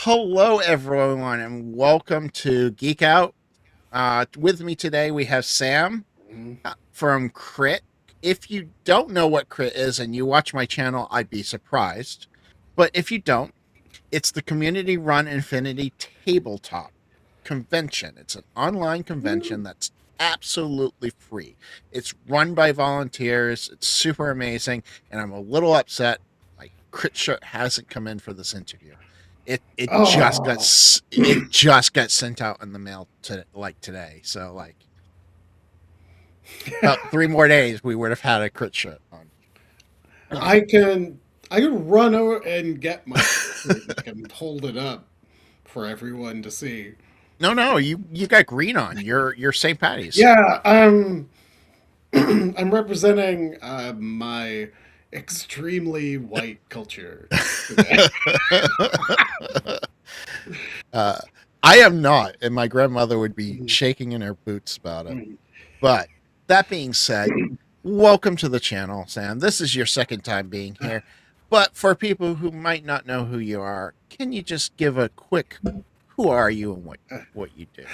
Hello, everyone, and welcome to Geekout. With me today, we have Sam Mhm. from Crit. If you don't know what Crit is and you watch my channel, I'd be surprised. But if you don't, it's the Community-Run Infinity Tabletop convention. It's an online convention that's absolutely free. It's run by volunteers. It's super amazing, and I'm a little upset. Like Crit Shirt hasn't come in for this interview. Oh, It just got sent out in the mail to like today. So like about 3 more days, we would have had a Crit Shirt on. I can I can run over and get my shirt and hold it up for everyone to see. No, no, you got green on. You're St. Patty's. Yeah, I'm representing my extremely white culture today. uh, I am not, and my grandmother would be shaking in her boots about it. But that being said, welcome to the channel, Sam. This is your second time being here. But for people who might not know who you are, can you just give a quick who are you and what you do?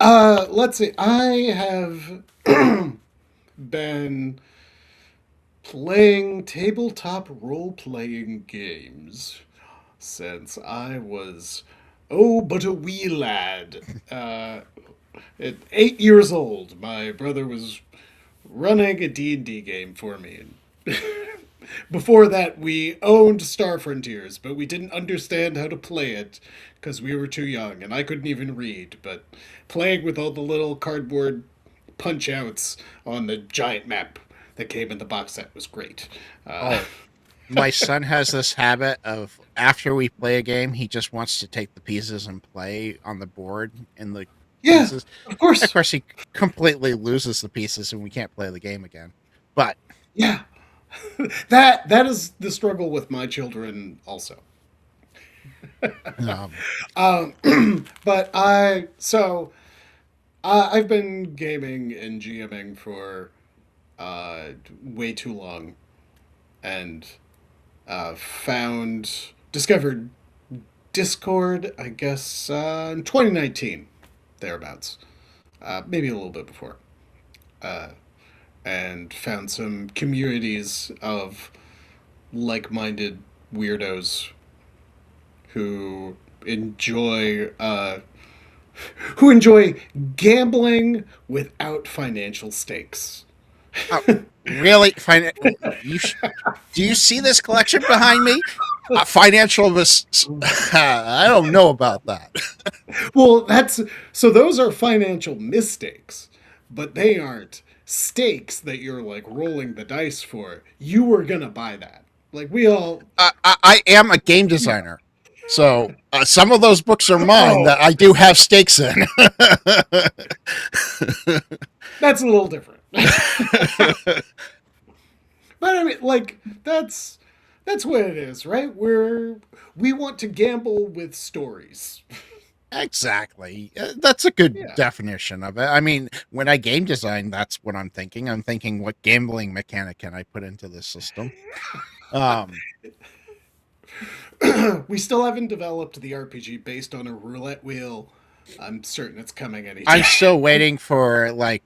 Let's see. I have been playing tabletop role-playing games since I was, oh, but a wee lad. At 8 years old, my brother was running a D&D game for me. And before that, we owned Star Frontiers, but we didn't understand how to play it because we were too young, and I couldn't even read. But playing with all the little cardboard punch outs on the giant map that came in the box set was great. Oh, my son has this habit of after we play a game, he just wants to take the pieces and play on the board in the Yeah, pieces. of Of course. course, he completely loses the pieces and we can't play the game again. But Yeah, that is the struggle with my children also. um, Um, but I've been gaming and GMing for way too long, and discovered Discord. I guess in 2019, thereabouts, maybe a little bit before, uh, and found some communities of like-minded weirdos who enjoy who enjoy gambling without financial stakes. oh, really? You do you see this collection behind me? Financial I don't know about that. Well, that's so those are financial mistakes, but they aren't stakes that you're like rolling the dice for. You were gonna buy that. Like we all. I am a game designer, so some of those books are mine Oh, that I do have stakes in. that's a little different. But I mean, like that's what it is, right? We want to gamble with stories. Exactly. That's a good Yeah. definition of it. I mean, when I game design, that's what I'm thinking. I'm thinking, what gambling mechanic can I put into this system? Um, We still haven't developed the RPG based on a roulette wheel. I'm certain it's coming I'm anytime. still waiting for like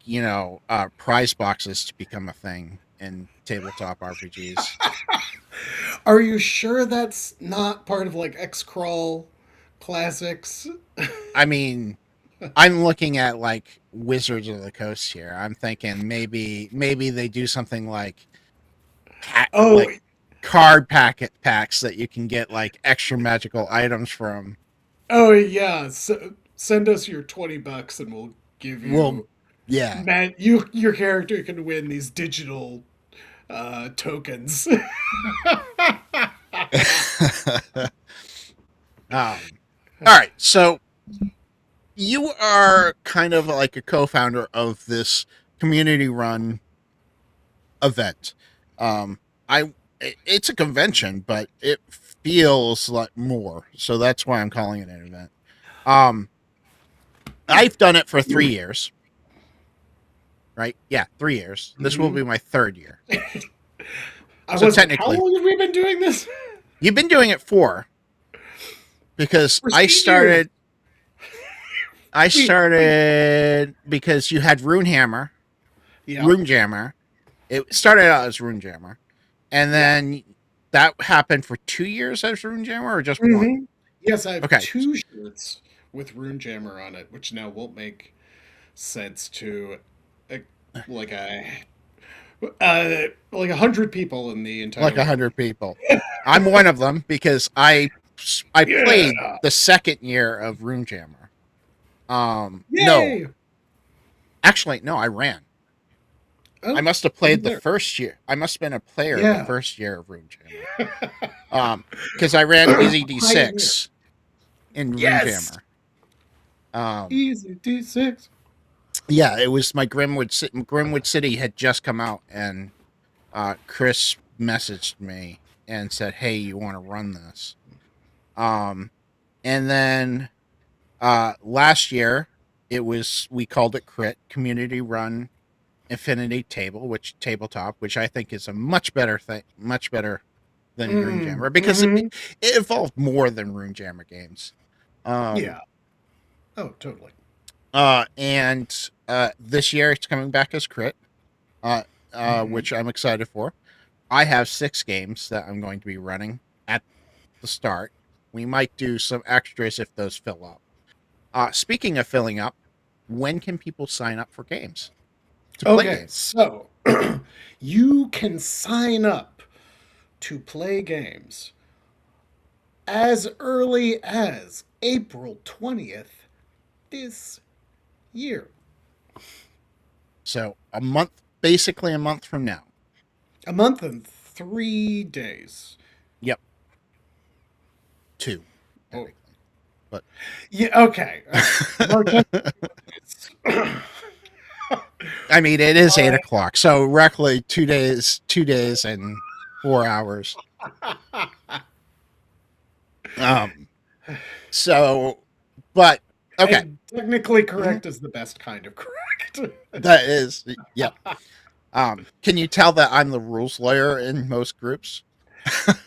prize boxes to become a thing in tabletop RPGs. Are you sure that's not part of like X Crawl classics? I mean, I'm looking at like Wizards of the Coast here. I'm thinking maybe they do something like Oh, like card packet packs that you can get like extra magical items from. oh yeah. So, send us your $20 and we'll give Well, you yeah. man. Your character can win these digital tokens. All right. So you are kind of like a co-founder of this community-run event. I it's a convention, but it feels like more. So that's why I'm calling it an event. Um, I've done it for 3 years, right? Yeah, 3 years. This will Hmm. be my third year. I So was like, how technically, long have we been doing this? you've been doing it 4. because Procedures. I We started because you had Yep. Runejammer. It started out as Runejammer, and Yeah. then that happened for 2 years as Runejammer, or just one. hmm Yes, I have Okay, two shirts with Runejammer on it, which now won't make sense to uh, like a like 100 people in the entire like a world. hundred people. I'm one of them because I Yeah. played the second year of Runejammer. No, Yay. actually, no, I ran. I Oh, must have even played the better. first year. I must have been a player the Yeah. first year of Runejammer. Because I ran Easy Pioneer. D6 in Yes. Runejammer. Um, Easy D6. yeah, it was my Grimwood City had just come out, and Chris messaged me and said, "Hey, you want to run this?" Um, and then last year we called it Crit Community-Run Infinity Tabletop, which I think is a much better than Runejammer because Mm-hmm. it involved more than Runejammer games. Um, Yeah. Oh, totally. and this year it's coming back as Crit, uh, hmm which I'm excited for. I have 6 games that I'm going to be running at the start. We might do some extras if those fill up. Speaking of filling up, when can people sign up for games to play Okay, games? so you can sign up to play games as early as April 20th this year. So a month, basically a month from now. A month and 3 days. Yep, 2 Oh, technically, but yeah, okay. More I mean it is All 8 o'clock. So roughly 2 days and 4 hours. right. Um. So, but okay. And technically Mhm. correct is the best kind of correct. That is, yep. Can you tell that I'm the rules lawyer in most groups?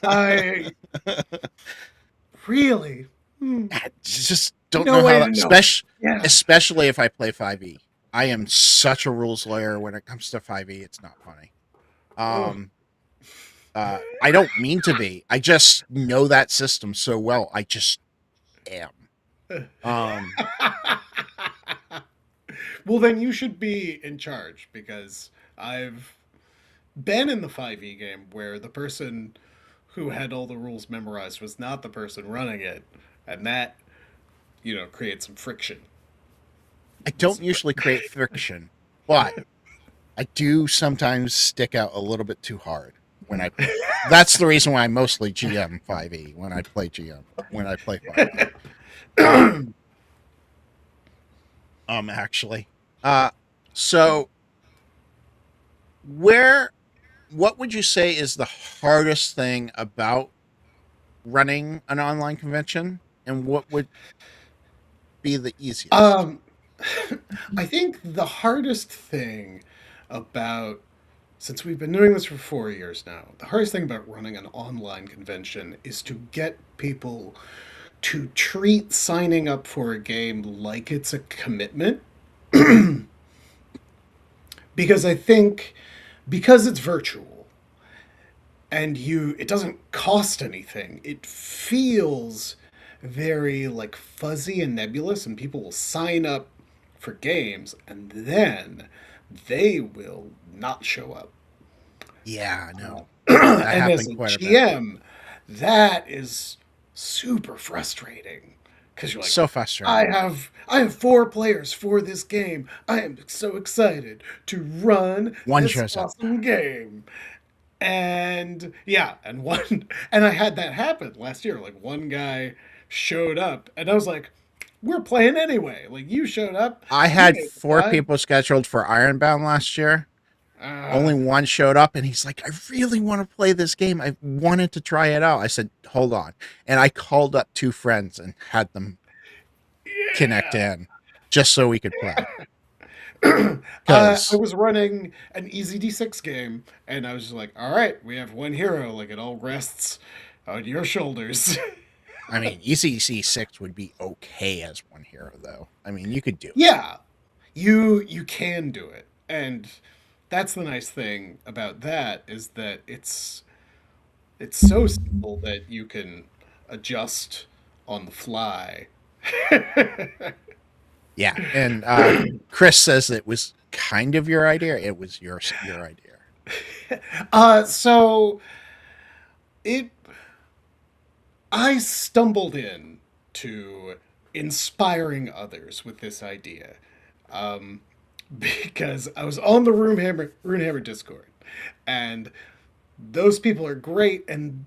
I really I just don't no know how way to that, know. Yeah. especially if I play 5e. I am such a rules lawyer when it comes to 5e. It's not funny. Oh. Um, I don't mean to be. I just know that system so well. I just am. Um, Well, then you should be in charge because I've been in the 5e game where the person who had all the rules memorized was not the person running it, and that, creates some friction. I don't usually create friction, but I do sometimes stick out a little bit too hard when I play. That's the reason why I mostly GM 5e when I play when I play 5e. Um, actually. Uh, so where, what would you say is the hardest thing about running an online convention, and what would be the easiest? um, I think the hardest thing about since we've been doing this for 4 years now, the hardest thing about running an online convention is to get people to treat signing up for a game like it's a commitment. Because I think because it's virtual and it doesn't cost anything, it feels very like fuzzy and nebulous, and people will sign up for games and then they will not show up. Yeah, no. That And as happened a quite a bit. GM, that is super frustrating because you're like, So I frustrating. have I have 4 players for this game. I am so excited to run One this shows up. awesome game. And yeah, and one and I had that happen last year. Like one guy showed up and I was like, we're playing anyway. Like you showed up, I you had made the 4 time. people scheduled for Ironbound last year. Uh, Only one showed up, and he's like, I really want to play this game. I wanted to try it out. I said, hold on. And I called up 2 friends and had them connect yeah. in just so we could play. I Because was running an easy D6 game, and I was just like, all right, we have one hero. Like, it all rests on your shoulders. I mean, ECC6 would be okay as one hero, though. I mean, you could do it. Yeah, you can do it, and that's the nice thing about that is that it's so simple that you can adjust on the fly. Yeah, and Chris says it was kind of your idea. It was your idea. So it I stumbled in to inspiring others with this idea, um, because I was on the Runehammer Discord, and those people are great, and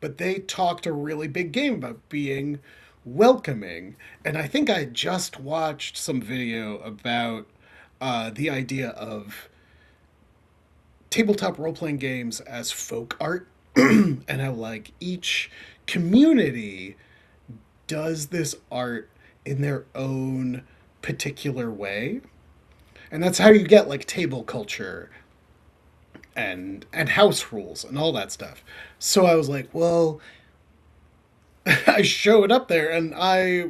but they talked a really big game about being welcoming, and I think I just watched some video about the idea of tabletop role playing games as folk art, and how like each community does this art in their own particular way. And that's how you get like table culture and house rules and all that stuff. So I was like, well, I showed up there and I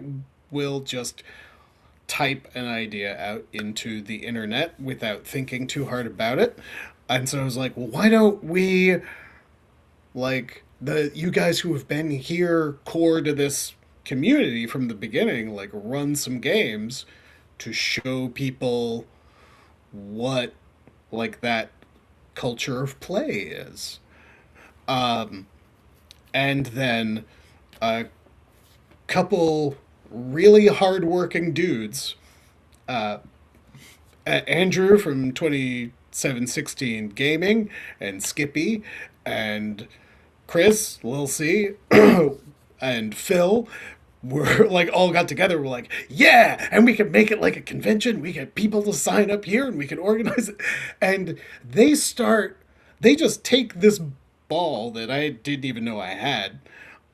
will just type an idea out into the internet without thinking too hard about it. And so I was like, well, why don't we, like, the you guys who have been here core to this community from the beginning, like, run some games to show people what, like, that culture of play is. Um, and then a couple really hardworking dudes, uh, Andrew from 2716 Gaming, and Skippy, and Chris, Lil C, and Phil were like all got together. We're like, yeah, and we can make it like a convention. We get people to sign up here, and we can organize it. And they just take this ball that I didn't even know I had,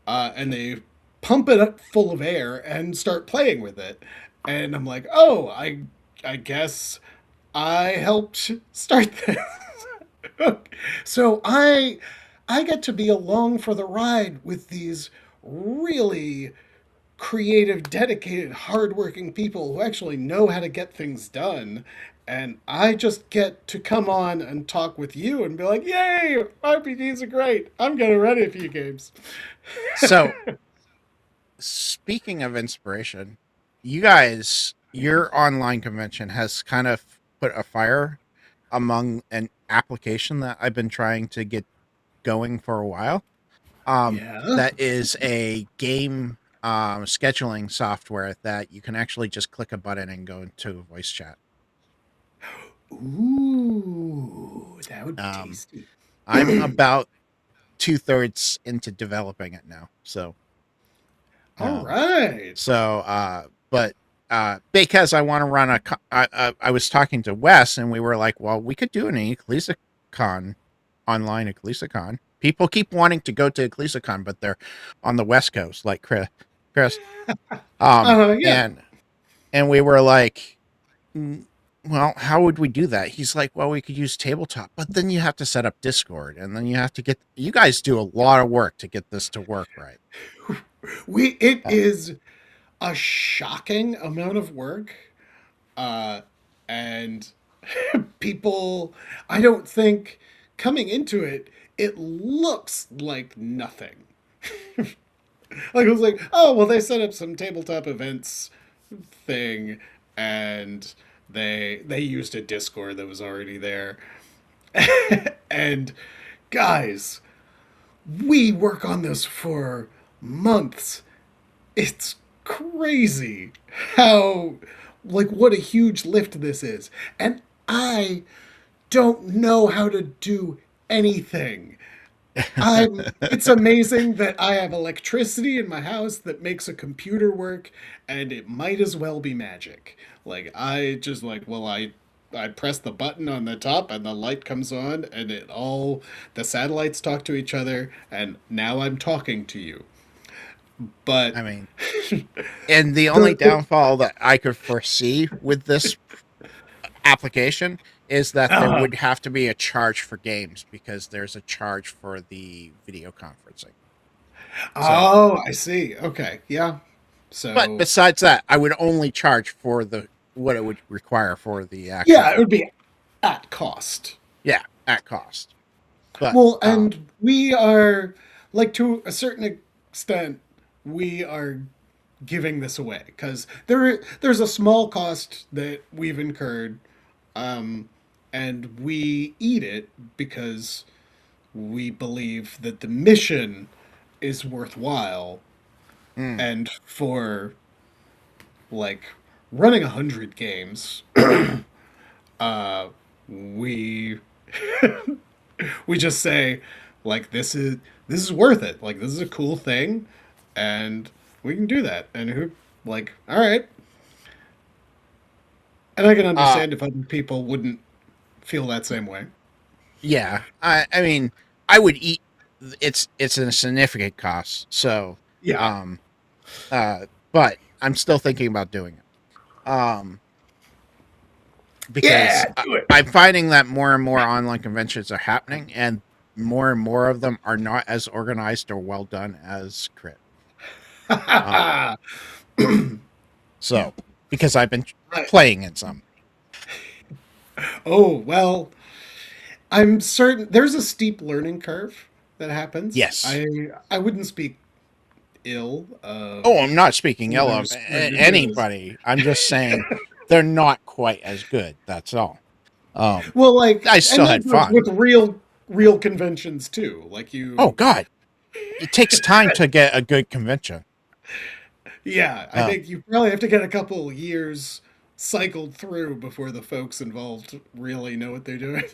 and they pump it up full of air and start playing with it. And I'm like, oh, I guess I helped start this. So I get to be along for the ride with these really creative, dedicated, hardworking people who actually know how to get things done. And I just get to come on and talk with you and be like, yay, RPGs are great. I'm going to run a few games. So, speaking of inspiration, you guys, your online convention has kind of put a fire among an application that I've been trying to get going for a while. Yeah. That is a game scheduling software that you can actually just click a button and go into voice chat. Ooh, that would be Um, tasty. I'm about 2/3 into developing it now. All Um, right. but because I want to run I was talking to Wes and we were like, well, we could do an EcclesiaCon online EcclesiaCon. People keep wanting to go to EcclesiaCon, but they're on the West Coast, like Chris. Yeah. And we were like, "Mm, well, how would we do that?" He's like, well, we could use tabletop, but then you have to set up Discord, and then you have to get. You guys do a lot of work to get this to work right. It Uh, is a shocking amount of work. Uh, and people, I don't think coming into it, it looks like nothing. Like it was like, oh well, they set up some tabletop events thing, and they used a Discord that was already there. And guys, we work on this for months. It's crazy how, like, what a huge lift this is. And I don't know how to do anything. It's amazing that I have electricity in my house that makes a computer work, and it might as well be magic. Like, I just, like, well, I press the button on the top and the light comes on, and the satellites talk to each other, and now I'm talking to you. But I mean, and the only the downfall that I could foresee with this application is that there uh, would have to be a charge for games because there's a charge for the video conferencing. So, Oh, I see. Okay. Yeah. but So, besides that, I would only charge for the what it would require for the yeah, it actual, would be at cost. yeah, at cost. But Well, and we are, like, to a certain extent, we are giving this away because there's a small cost that we've incurred, um, and we eat it because we believe that the mission is worthwhile, mm, and for like running 100 games, uh, we we just say like this is worth it. Like this is a cool thing, and we can do that. And who like all right. And I can uh, understand if other people wouldn't feel that same way. yeah, I mean, I would eat. It's a significant cost. So, Yeah. um, but I'm still thinking about doing it. Because Yeah, do it. I'm finding that more and more online conventions are happening, and more of them are not as organized or well done as Crit. Um, so because I've been Right. playing in some. Oh, well, I'm certain there's a steep learning curve that happens. Yes. I wouldn't speak ill of Oh, I'm not speaking ill of others when you're doing this. anybody. I'm just saying they're not quite as good. That's all. Um, Well, like, I and still that had goes fun. with real conventions too. Like Oh you, God, it takes time to get a good convention. yeah, I Uh, think you probably have to get a couple years cycled through before the folks involved really know what they're doing.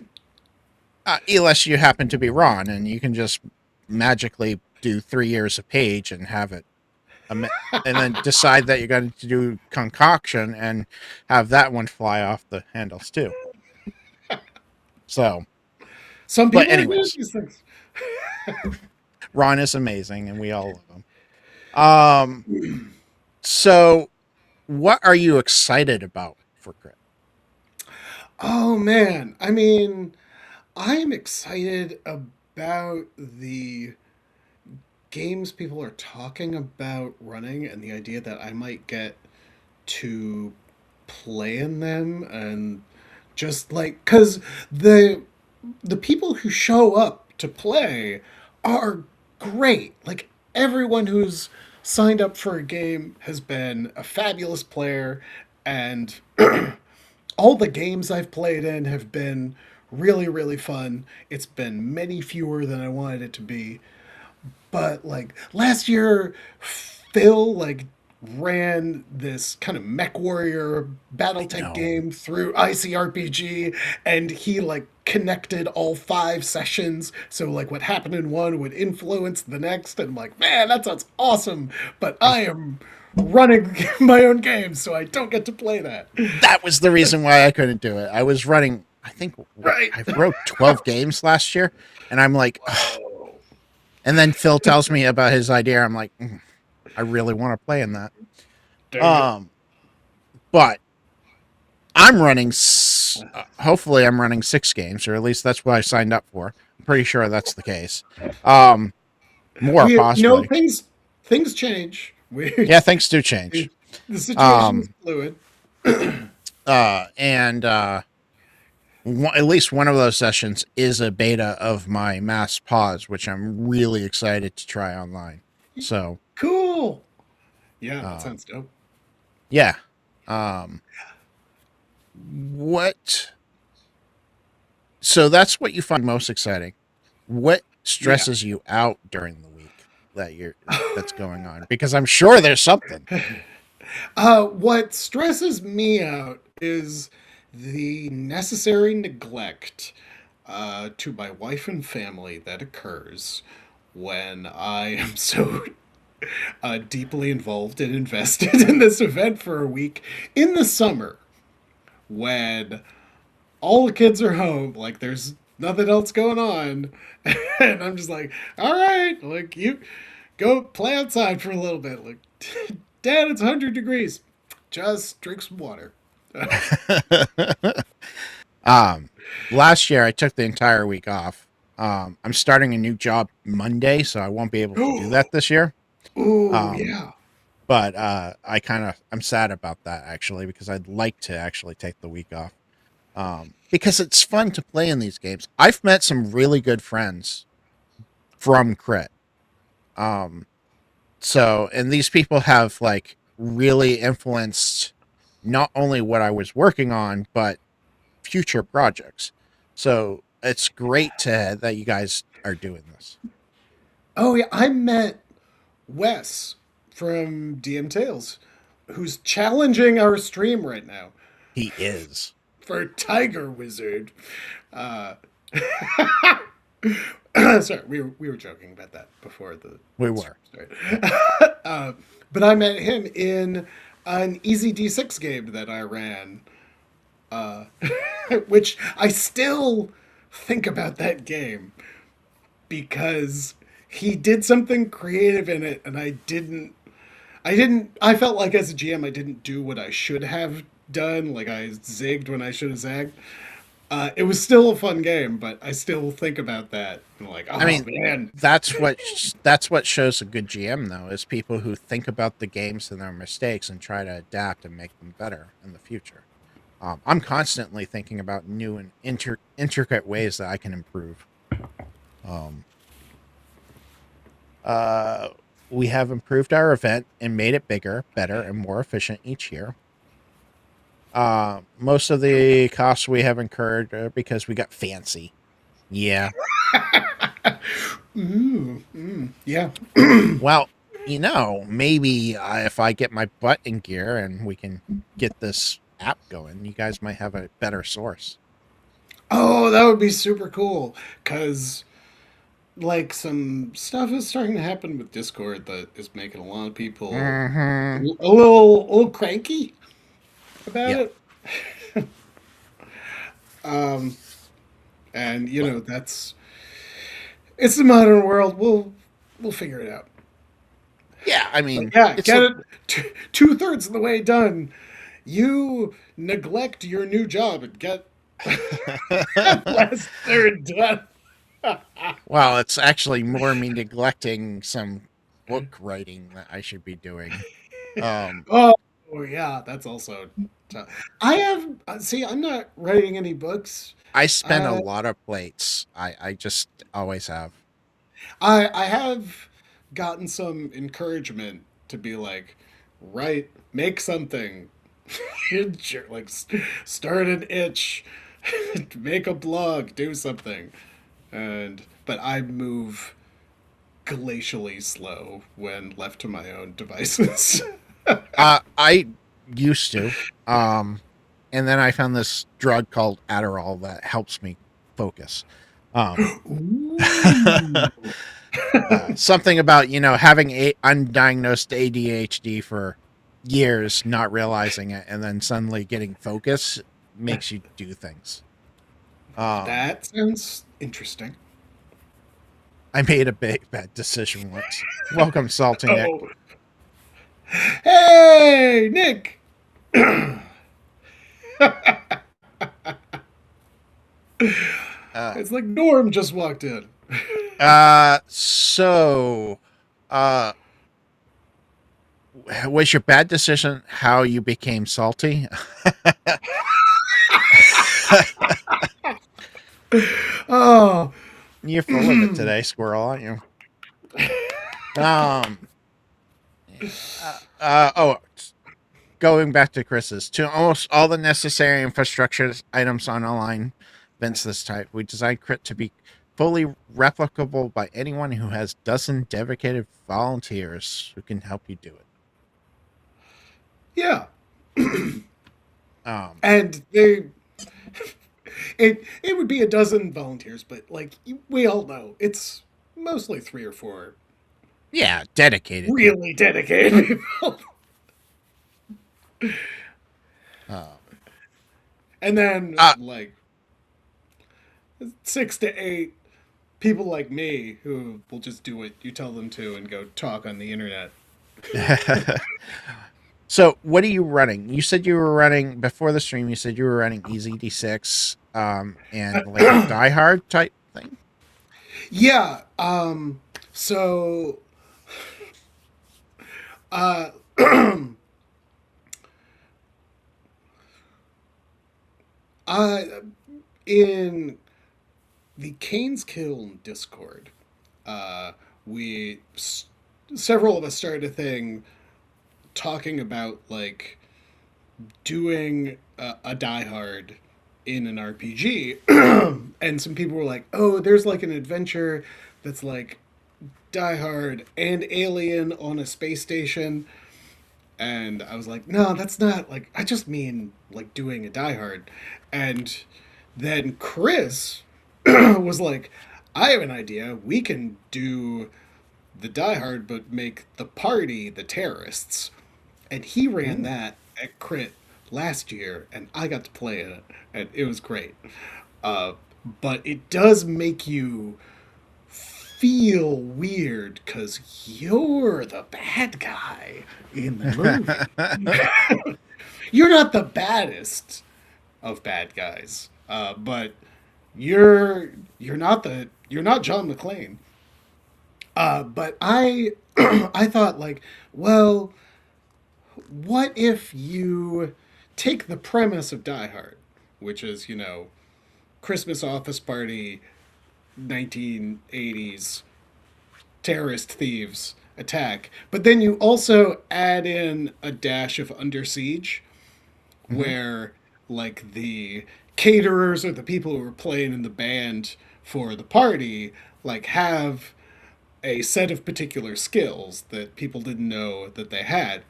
unless you happen to be Ron, and you can just magically do 3 years a page and have it, and then decide that you're going to do concoction and have that one fly off the handles too. So, Some but people are doing anyways, these things. Ron is amazing, and we all love him. So what are you excited about for Crit? Oh man, I mean, I'm excited about the games people are talking about running and the idea that I might get to play in them and just like cuz the people who show up to play are great. Like everyone who's signed up for a game has been a fabulous player, and all the games I've played in have been really, really fun. It's been many fewer than I wanted it to be. But like last year, Phil like ran this kind of mech warrior I battletech know. game through ICRPG, and he like connected all 5 sessions, so like what happened in one would influence the next, and I'm like, man, that sounds awesome, but I am running my own game, so I don't get to play that. That was the reason why I couldn't do it. I was running, I think, what, Right. I wrote 12 games last year, and I'm like, ugh. Whoa. And then Phil tells me about his idea. I'm like, I really want to play in that. Dang it. Um, but I'm running, hopefully, I'm running 6 games, or at least that's what I signed up for. I'm pretty sure that's the case. Um, More We possibly. things change. Yeah, things do change. The situation is Um, fluid. and at least one of those sessions is a beta of my mass pause, which I'm really excited to try online. So, Cool. Yeah, that um, sounds dope. yeah. Um, what? So that's what you find most exciting. What Yeah. stresses you out during the week that's going on? Because I'm sure there's something. What stresses me out is the necessary neglect to my wife and family that occurs when I am so deeply involved and invested in this event for a week in the summer when all the kids are home, like there's nothing else going on, and I'm just like, all right, like you go play outside for a little bit. Like, Dad, it's 100 degrees. Just drink some water. um, Last year I took the entire week off. I'm starting a new job Monday, so I won't be able to do that this year. Oh, Um, yeah. but I'm sad about that actually because I'd like to actually take the week off. Because it's fun to play in these games. I've met some really good friends from Crit. Um, and these people have like really influenced not only what I was working on, but future projects. So it's great that you guys are doing this. Oh, yeah. I met Wes from DM Tales, who's challenging our stream right now He is. for Tiger Wizard. Uh, sorry, we were joking about that before the We stream were. Yeah. started. But I met him in an Easy D6 game that I ran, uh, which I still think about that game because he did something creative in it, and I felt like as a GM I didn't do what I should have done. Like I zigged when I should have zagged. It was still a fun game, but I still think about that. I'm like, I oh mean, man. that's what shows a good GM though, is people who think about the games and their mistakes and try to adapt and make them better in the future. I'm constantly thinking about new and intricate ways that I can improve. Um, uh, we have improved our event and made it bigger, better, and more efficient each year. Most of the costs we have incurred are because we got fancy. Yeah. Yeah. Well, maybe if I get my butt in gear and we can get this app going, you guys might have a better source. Oh, that would be super cool. Cause like some stuff is starting to happen with Discord that is making a lot of people Mm-hmm. a little cranky about Yeah. it. Um, and But that's it's the modern world. We'll figure it out. yeah, I But mean, yeah, it's get a it two-thirds of the way done. You neglect your new job and get last third done. well, it's actually more me neglecting some book writing that I should be doing. Um, Oh, yeah, that's also tough. I have see. I'm not writing any books. I spend a Uh, lot of plates. I just always have. I have gotten some encouragement to be like, write, make something, like start an itch, make a blog, do something, and but I move glacially slow when left to my own devices. I used to. Um, and then I found this drug called Adderall that helps me focus. Um, Ooh. something about having a undiagnosed ADHD for years, not realizing it, and then suddenly getting focus makes you do things. That sounds interesting. I made a big bad decision once. Welcome, Salty Nick. Oh, hey, Nick. Uh, It's like Norm just walked in. so, uh, was your bad decision how you became salty? Oh, You're full of it today, squirrel, aren't you? Um. Oh, going back to Chris's, to almost all the necessary infrastructure items on online events this type, we designed Crit to be fully replicable by anyone who has dozen dedicated volunteers who can help you do it. yeah. Um, And it would be a dozen volunteers, but like we all know, it's mostly 3 or 4 yeah, dedicated people. really dedicated people, Uh, and then uh, like 6 to 8 people like me who will just do what you tell them to and go talk on the internet. so, what are you running? You said you were running before the stream. You said you were running Easy D6, and like a Die Hard type thing. Yeah. So, uh, uh, in the Canes Kiln Discord, uh, we several of us started a thing talking about like doing a Die Hard in an RPG, and some people were like, "Oh, there's like an adventure that's like Die Hard and Alien on a space station." And I was like, "No, that's not like I just mean like doing a Die Hard." And then Chris was like, "I have an idea. We can do the Die Hard, but make the party the terrorists." And he ran Ooh. that at Crit last year, and I got to play it, and it was great. Uh, but it does make you feel weird because you're the bad guy in the movie. You're not the baddest of bad guys, but you're not John McClane. But I I thought like, well, what if you take the premise of Die Hard, which is, Christmas office party, 1980s, terrorist thieves attack, but then you also add in a dash of Under Siege, Mm-hmm. where, like, the caterers or the people who are playing in the band for the party, like, have a set of particular skills that people didn't know that they had.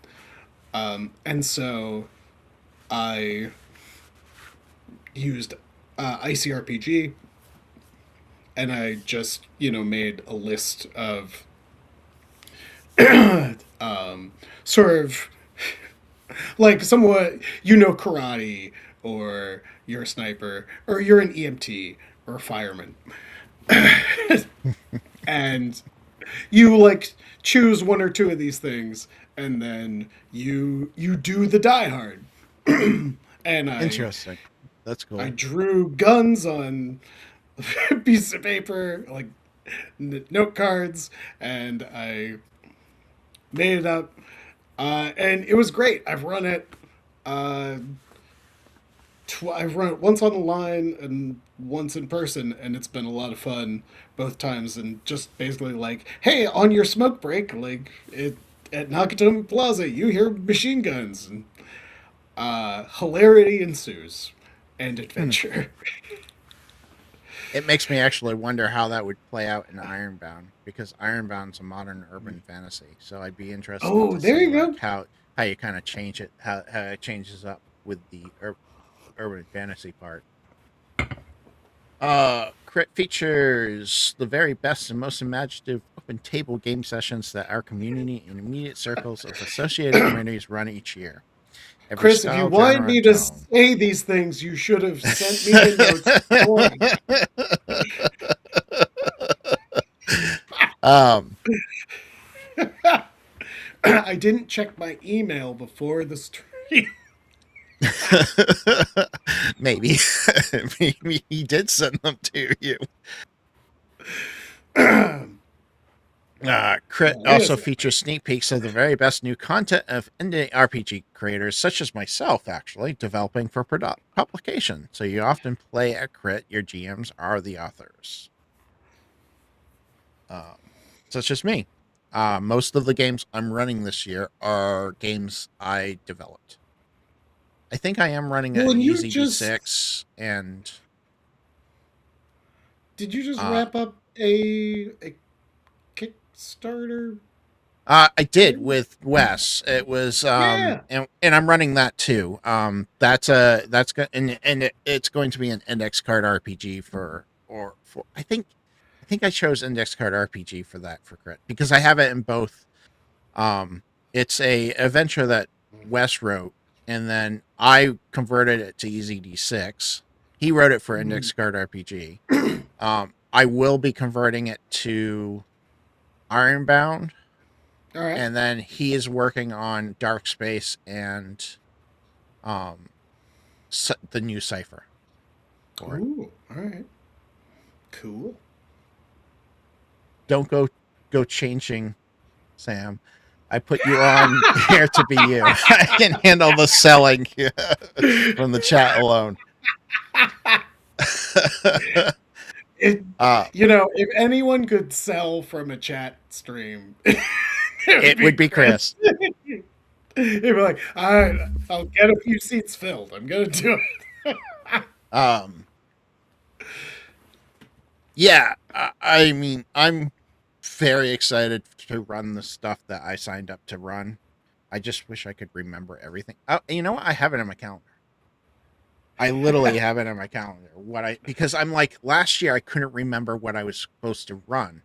And so I used ICRPG, and I just made a list of sort of like somewhat karate, or you're a sniper, or you're an EMT or a fireman, and you like choose one or two of these things, and then you do the Die Hard. And Interesting. That's I cool. drew guns on a piece of paper, like note cards, and I made it up. And it was great. Uh, I've run it once on the line and once in person, and it's been a lot of fun both times. And just basically like, hey, on your smoke break, like at Nakatomi Plaza, you hear machine guns, and hilarity ensues and Hmm. adventure. It makes me actually wonder how that would play out in Ironbound, because Ironbound's a modern urban fantasy. So I'd be interested Oh, to there see you like go. how you kind of change it, how it changes up with the urban fantasy part. Crit features the very best and most imaginative open table game sessions that our community and immediate circles of associated communities run each year. Every Chris, if you style, wanted genre, me and to tone. say these things, you should have sent me the notes beforehand. um, I didn't check my email before the stream. maybe, maybe he did send them to you. Yeah, Crit wait a also second. features sneak peeks of the very best new content of indie RPG creators, such as myself, actually, developing for publication. So you often play at Crit, your GMs are the authors. Um, such as me. Most of the games I'm running this year are games I developed. I think I am running Well, an and you easy just D6, and did you just uh, wrap up a Kickstarter I did thing? with Wes. It was Yeah. and I'm running that too. That's it's going to be an index card RPG for I think I chose index card RPG for that for crit because I have it in both. It's a adventure that Wes wrote, and then I converted it to Easy D6. He wrote it for Mhm. index card RPG. I will be converting it to Ironbound, All right. and then he is working on Dark Space and um the new cipher for it. Ooh. All right. Cool. don't go changing, Sam. I put you on here to be you. I can handle the selling from the chat alone. It, uh, if anyone could sell from a chat stream, it would it be would be Chris. Chris. He'd be like, all right, I'll get a few seats filled. I'm gonna do it. Um, yeah, I mean, I'm very excited to run the stuff that I signed up to run. I just wish I could remember everything. You know what? I have it in my calendar. I literally have it in my calendar. Because I'm like last year I couldn't remember what I was supposed to run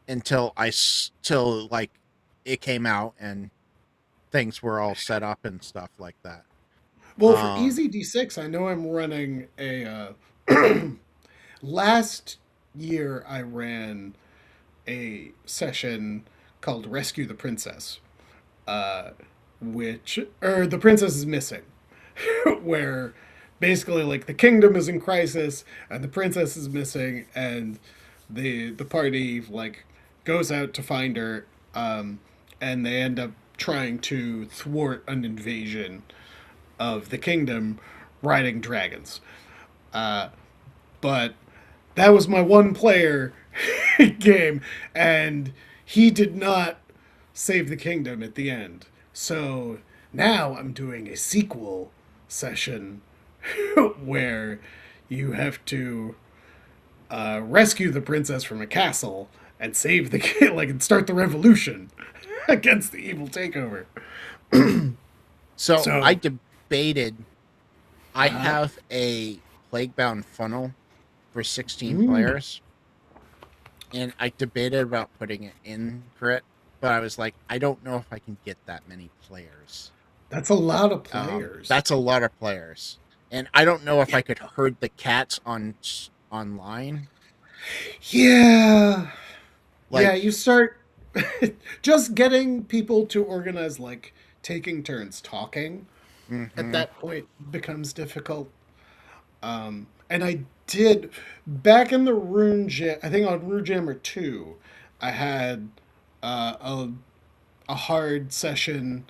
until till like it came out and things were all set up and stuff like that. Well, for Um, Easy D6, I know I'm running a. Last year, I ran a session called Rescue the Princess, uh, the princess is missing, where basically like the kingdom is in crisis and the princess is missing, and the party like goes out to find her, and they end up trying to thwart an invasion of the kingdom riding dragons. Uh, but that was my one player game, and he did not save the kingdom at the end. So now I'm doing a sequel session where you have to rescue the princess from a castle and save the kid, like, and start the revolution against the evil takeover. so I So, debated. I uh, have a plague-bound funnel for 16 mm, players, and I debated about putting it in crit, but I was like, I don't know if I can get that many players. that's a lot of players. That's a lot of players, and I don't know if I could herd the cats online. Yeah. Yeah, Like, you start just getting people to organize, like taking turns talking at mm-hmm. that point becomes difficult. And I did back in the Rune Jam, I think on Rune Jammer 2, I had uh, a, a hard session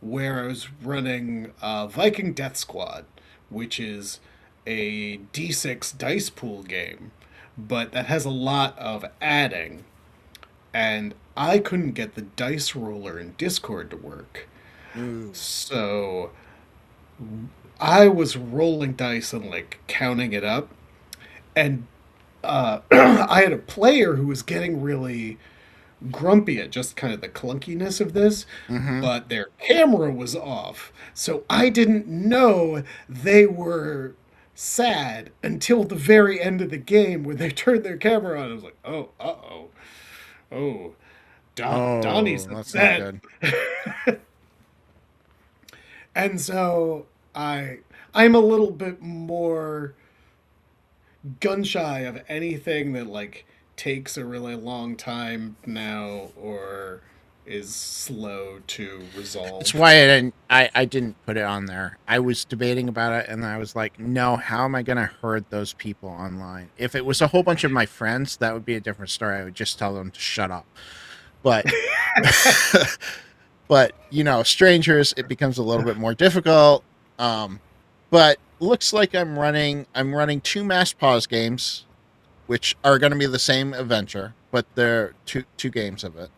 where I was running Viking Death Squad, which is a D6 dice pool game, but that has a lot of adding, and I couldn't get the dice roller in Discord to work. Ooh. So I was rolling dice and like counting it up, and I had a player who was getting really grumpy at just kind of the clunkiness of this, Mm-hmm. but their camera was off. So I didn't know they were sad until the very end of the game when they turned their camera on. I was like, oh, oh, Donnie's Oh, that's not upset. good. And so I'm a little bit more gun shy of anything that like takes a really long time now or is slow to That's resolve. why I didn't put it on there. I was debating about it, and I was like, no, how am I going to herd those people online? If it was a whole bunch of my friends, that would be a different story. I would just tell them to shut up. But but strangers, it becomes a little bit more difficult. Um, but looks like I'm running two Mass Pause games, which are going to be the same adventure, but they're two games of it.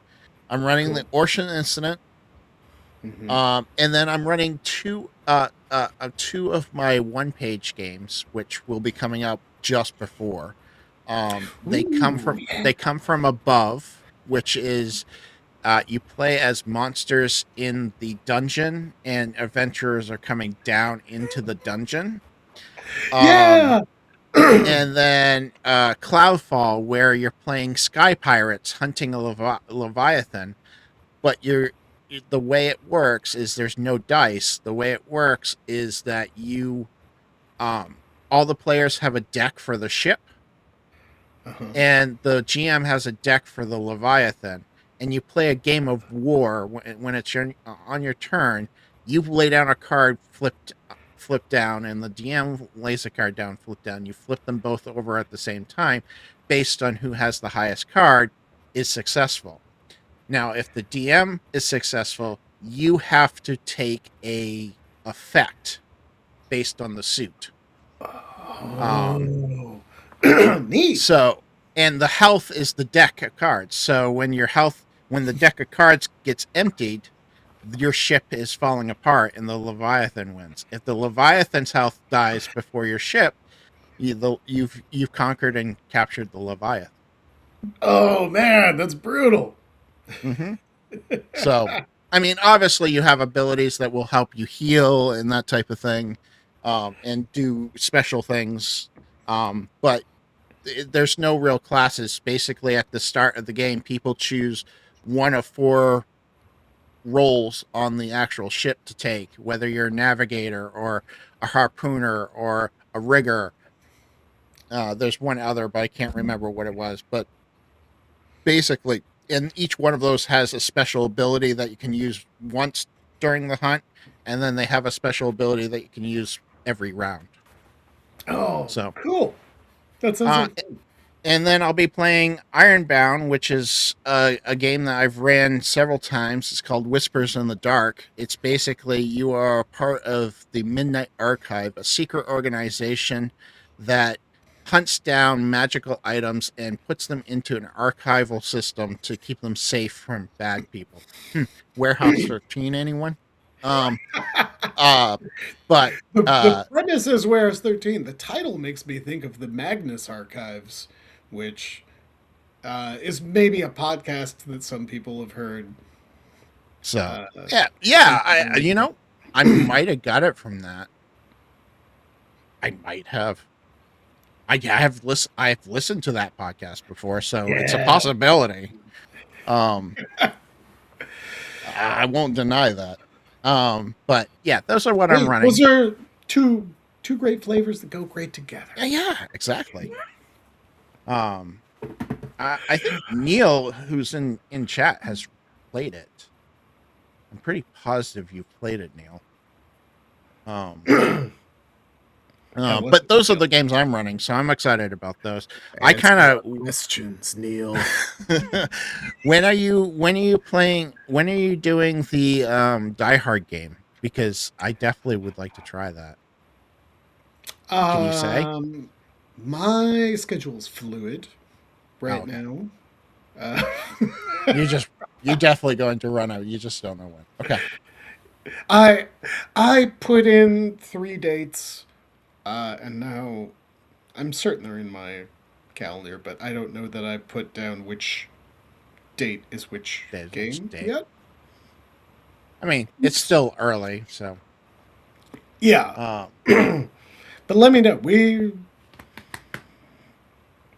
I'm running the Cool. Ocean Incident. Hmm. And then I'm running two of my one page games, which will be coming out just before. They come Ooh, from yeah. they come from above, which is you play as monsters in the dungeon, and adventurers are coming down into the dungeon. Um, Yeah. and then Cloudfall, where you're playing sky pirates hunting a leviathan, but the way it works is there's no dice. The way it works is that you all the players have a deck for the ship, Uh-huh. and the GM has a deck for the leviathan, and you play a game of war when it's on your turn. You lay down a card, flip down, and the DM lays a card down, flip down. You flip them both over at the same time based on who has the highest card. is successful. Now, if the DM is successful, you have to take a effect based on the suit. Oh, neat. So, and the health is the deck of cards. So when the deck of cards gets emptied, your ship is falling apart and the Leviathan wins. If the Leviathan's health dies before your ship, you've conquered and captured the Leviathan. Oh man, that's brutal. Mm-hmm. So, I mean, obviously, you have abilities that will help you heal and that type of thing, and do special things. But there's no real classes. Basically, at the start of the game, people choose one of four roles on the actual ship to take, whether you're a navigator or a harpooner or a rigger. There's one other, but I can't remember what it was. But basically, and each one of those has a special ability that you can use once during the hunt, and then they have a special ability that you can use every round. Oh, So, cool. That sounds uh, like fun. and then I'll be playing Ironbound, which is a game that I've ran several times. It's called Whispers in the Dark. It's basically you are part of the Midnight Archive, a secret organization that hunts down magical items and puts them into an archival system to keep them safe from bad people. Warehouse 13, anyone? Um, uh, but The uh, premise is Where's 13. The title makes me think of the Magnus Archives, which is maybe a podcast that some people have heard. so Uh, yeah, I might have got it from that. I might have. I've listened to that podcast before, so it's a yeah. possibility. Um, I won't deny that. But yeah, those are what I'm Hey, those running. are two great flavors that go great together. Yeah, exactly. Um, I think Neil, who's in chat, has played it. I'm pretty positive you played it, Neil. Um, Yeah, what's but those are the games I'm running, so I'm excited about those. I Answer kind the of questions, Neil. when are you doing the Die Hard game? Because I definitely would like to try that. Can you say? Um, my schedule's fluid Oh, right okay. now. Uh, You definitely going to run out. You just don't know when. Okay. I I put in 3 dates, and now I'm certain they're in my calendar, but I don't know that I put down which date is which There's which game date. yet. I mean, it's still early, so Yeah, um but let me know.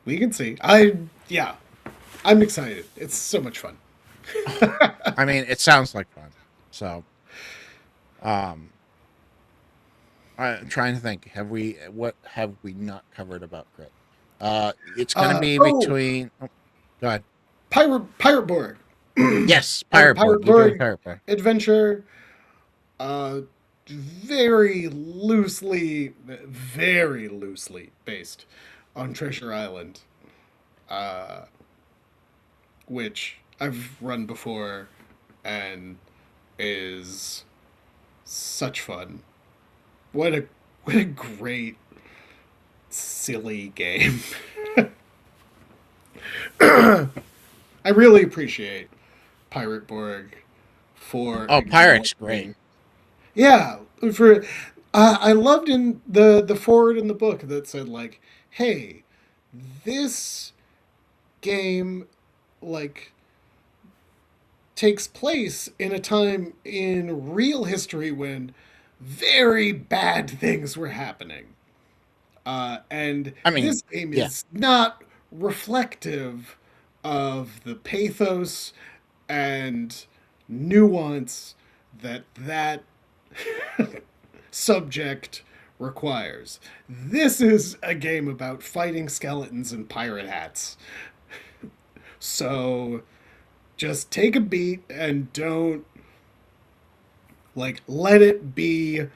We can see. Yeah, I'm excited. It's so much fun. I mean, it sounds like fun. So um I'm trying to think. What have we not covered about Crit? It's going to be Oh, between. Oh, go ahead. Pirate Board. Yes, I have a Pirate Board. Pirate You're doing Board Pirate Board. adventure. Uh, very loosely based on Treasure Island, uh, which I've run before and is such fun. What a great silly game. I really appreciate Pirate Borg for Oh, Pirate's great. acknowledging. Yeah, for I loved in the forward in the book that said like, "Hey, this game like takes place in a time in real history when very bad things were happening." And I mean, this game yeah. is not reflective of the pathos and nuance that subject requires. This is a game about fighting skeletons and pirate hats. So just take a beat and don't let it be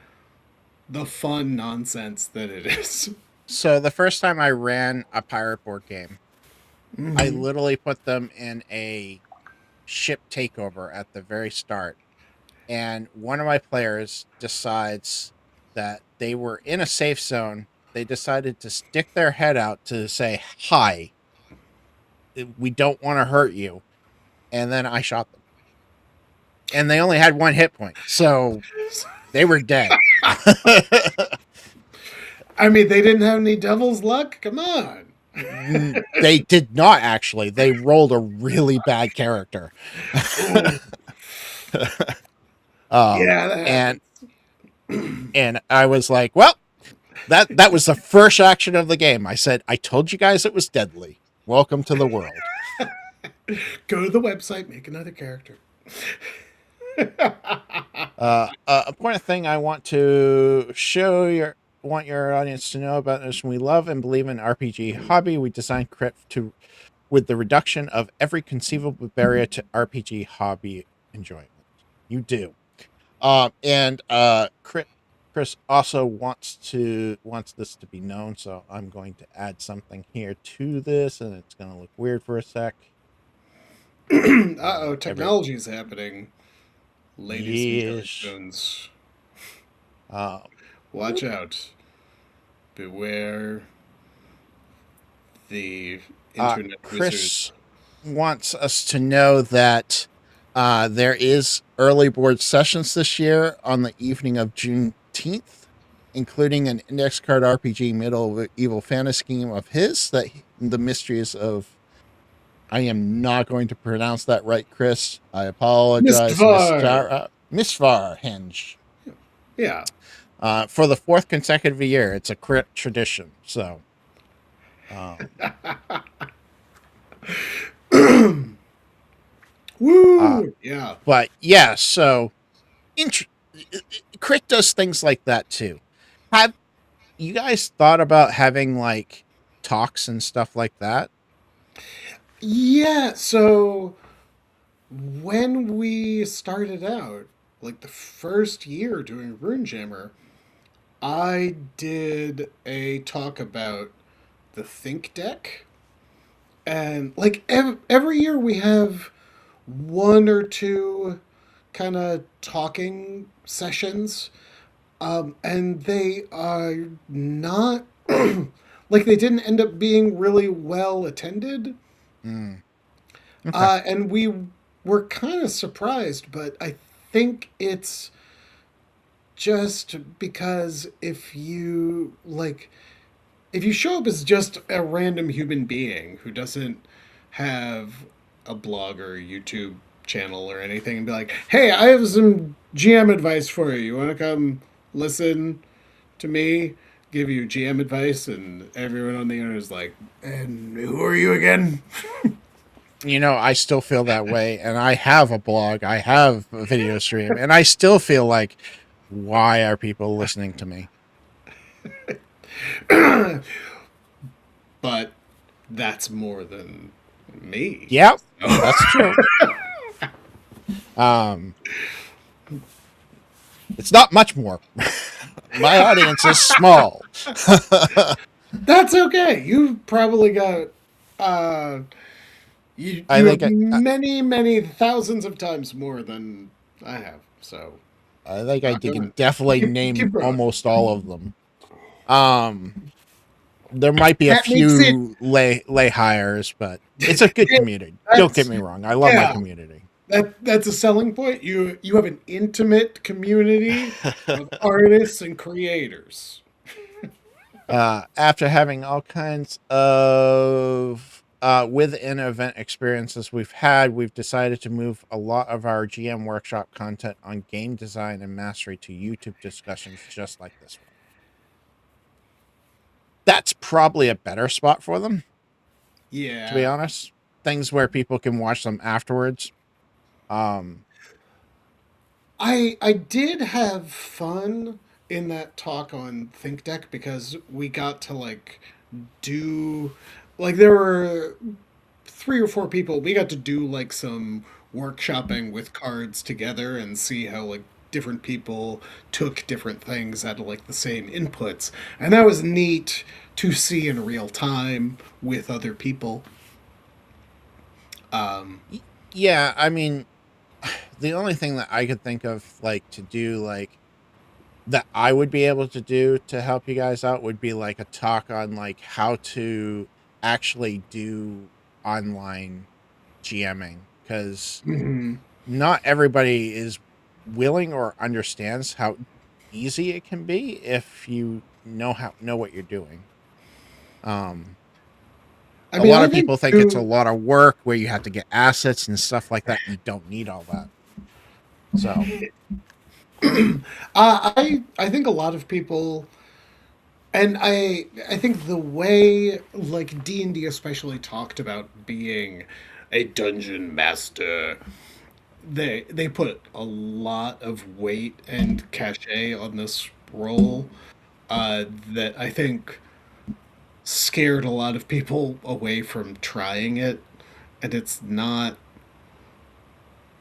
the fun nonsense that it is. So the first time I ran a Pirate Board game, I Hmm. literally put them in a ship takeover at the very start, and one of my players decides that they were in a safe zone. They decided to stick their head out to say hi. We don't want to hurt you, and then I shot them, and they only had one hit point, so they were dead. I mean, they didn't have any devil's luck. Come on. They did not actually. They rolled a really bad character. Oh, yeah, that And happens. I was like, well, that was the first action of the game. I said, I told you guys it was deadly. Welcome to the world. Go to the website, make another character. A point of thing I want to want your audience to know about this: we love and believe in RPG hobby. We designed Crit to with the reduction of every conceivable barrier to RPG hobby enjoyment. You do. And Chris also wants this to be known, so I'm going to add something here to this, and it's going to look weird for a sec. Uh-oh, Every technology is happening, ladies and Yes. gentlemen. Uh, Watch out. Beware the internet Chris wizards. wants us to know that there is early board sessions this year on the evening of Juneteenth, including an index card RPG medieval fantasy game of his that the mysteries of. I am not going to pronounce that right, Chris. I apologize, Mistvar! Mistvar Henge. Yeah. For the fourth consecutive year, it's a crit tradition. So, um, uh, Woo! Yeah. but yeah, so int- crit does things like that too. Have you guys thought about having like talks and stuff like that? Yeah, so when we started out, like the first year doing Runejammer, I did a talk about the Think Deck. And like every year we have one or two kind of talking sessions. And they are not like they didn't end up being really well attended. Mm, okay. And we were kind of surprised, but I think it's just because if you show up as just a random human being who doesn't have a blog or a YouTube channel or anything and be like, hey, I have some GM advice for you. You want to come listen to me give you GM advice? And everyone on the internet is like, and who are you again? I still feel that way, and I have a blog, I have a video stream, and I still feel like, why are people listening to me? But that's more than me. Yep, that's true. Um, it's not much more. My audience is small. That's okay. You've probably got uh you I you have think many, many thousands of times more than I have. So I knock on can wood. definitely Keep name growing. almost all of them. Um, there might be a That makes it few lay hires, but it's a good community. Don't get that's me wrong. I love my yeah. community. That's a selling point. You have an intimate community of artists and creators. After having all kinds of within event experiences we've decided to move a lot of our GM workshop content on game design and mastery to YouTube discussions just like this one. That's probably a better spot for them, to be Yeah. honest. Things where people can watch them afterwards. Um, I did have fun in that talk on Think Deck because we got to do there were three or four people. We got to do some workshopping with cards together and see how different people took different things out of the same inputs. And that was neat to see in real time with other people. Y- Yeah, I mean, the only thing that I could think of, like, to do, like, that I would be able to do to help you guys out would be like a talk on like how to actually do online GMing, because Mhm. not everybody is willing or understands how easy it can be if you know what you're doing. Um, I a mean, lot I of think people think it's a too. lot of work where you have to get assets and stuff like that. You don't need all that. So I think a lot of people, and I think the way like D&D especially talked about being a dungeon master, they put a lot of weight and cachet on this role, that I think scared a lot of people away from trying it. And it's not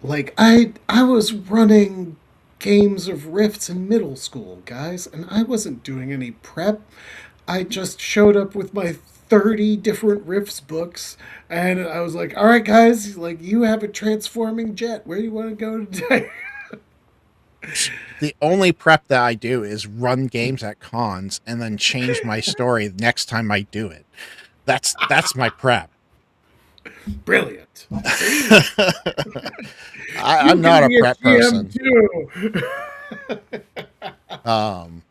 like I was running games of Rifts in middle school, guys, and I wasn't doing any prep. I just showed up with my 30 different Rifts books, and I was like, "All right, guys, like you have a transforming jet. Where do you want to go today?" the only prep that I do is run games at cons and then change my story next time I do it. That's my prep. Brilliant. See, you I'm not can a be a prep GM person. too. Um,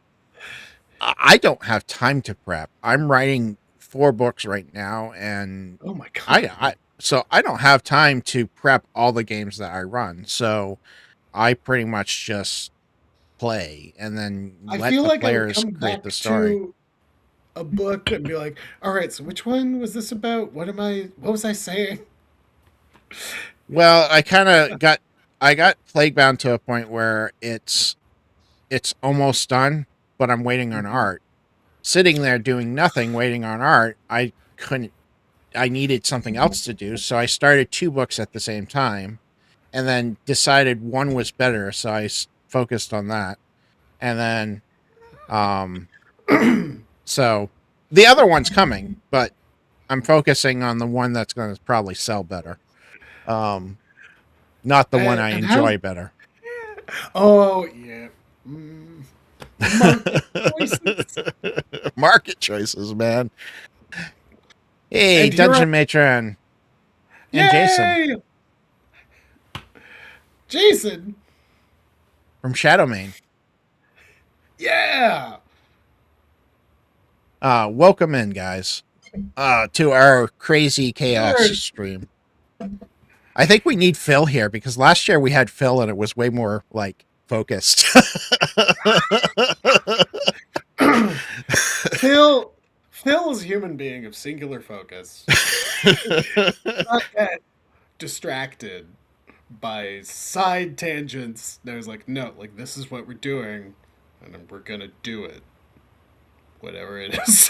I don't have time to prep. I'm writing 4 books right now, and Oh my I god. so I don't have time to prep all the games that I run. So I pretty much just play and then I let feel the like I would players come create the back story. to a book and be like, "All right, so which one was this about? What was I saying?" Well, I got plague bound to a point where it's almost done, but I'm waiting on Mhm. art. Sitting there doing nothing, waiting on art, I needed something else to do, so I started 2 books at the same time, and then decided one was better, so focused on that. And then, um, so the other one's coming, but I'm focusing on the one that's going to probably sell better. Um, not the one I And how? enjoy better. Oh yeah, mm, market choices. Market choices, man. Hey, And here I, Dungeon Matron and Jason yay, Jason. from Shadowmane. Yeah. Welcome in, guys, to our crazy chaos Sure. stream. I think we need Phil here because last year we had Phil and it was way more like focused. Phil. Phil is a human being of singular focus. Not get distracted by side tangents. There's like, no, like this is what we're doing, and then we're gonna do it, whatever it is.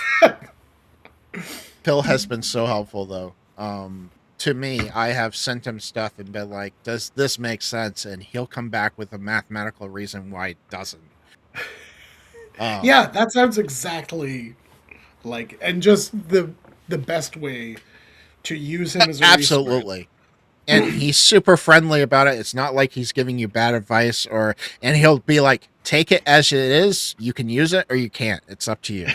Phil has been so helpful though. To me, I have sent him stuff and been like, "Does this make sense?" And he'll come back with a mathematical reason why it doesn't. Um, Yeah, that sounds exactly like, and just the best way to use him as a resource. Absolutely. And he's super friendly about it. It's not like he's giving you bad advice, and he'll be like, "Take it as it is. You can use it or you can't. It's up to you."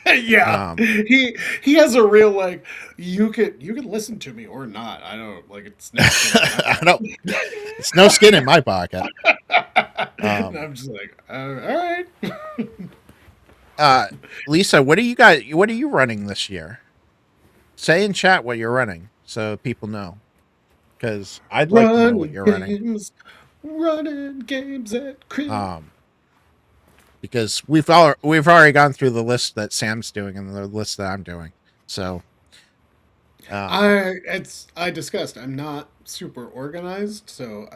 Yeah, Um, he has a real like, you can listen to me or not. I don't like, it's no skin in my I don't. pocket. It's no skin in my pocket. And Um, I'm just like, all right. uh, Lisa, what are you guys? What are you running this year? Say in chat what you're running so people know, because I'd like to know what Running you're running. games, running games at crib. Um, because we've already gone through the list that Sam's doing and the list that I'm doing. So, um, I discussed. I'm not super organized, so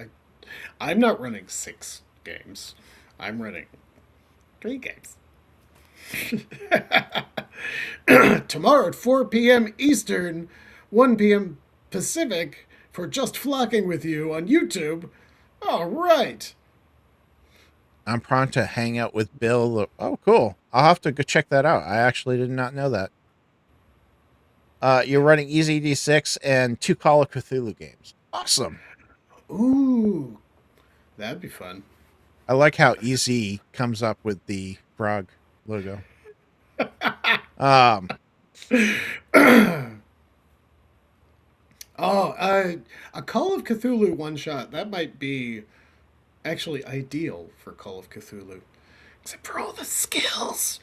I'm not running 6 games. I'm running 3 games. Tomorrow at 4 p.m. Eastern, 1 p.m. Pacific for Just Flocking with You on YouTube. All right. I'm prone to hang out with Bill. Oh, cool. I'll have to go check that out. I actually did not know that. You're running Easy D6 and 2 Call of Cthulhu games. Awesome. Ooh, that'd be fun. I like how Easy comes up with the frog logo. Um, A Call of Cthulhu one shot, that might be actually ideal for Call of Cthulhu. Except for all the skills.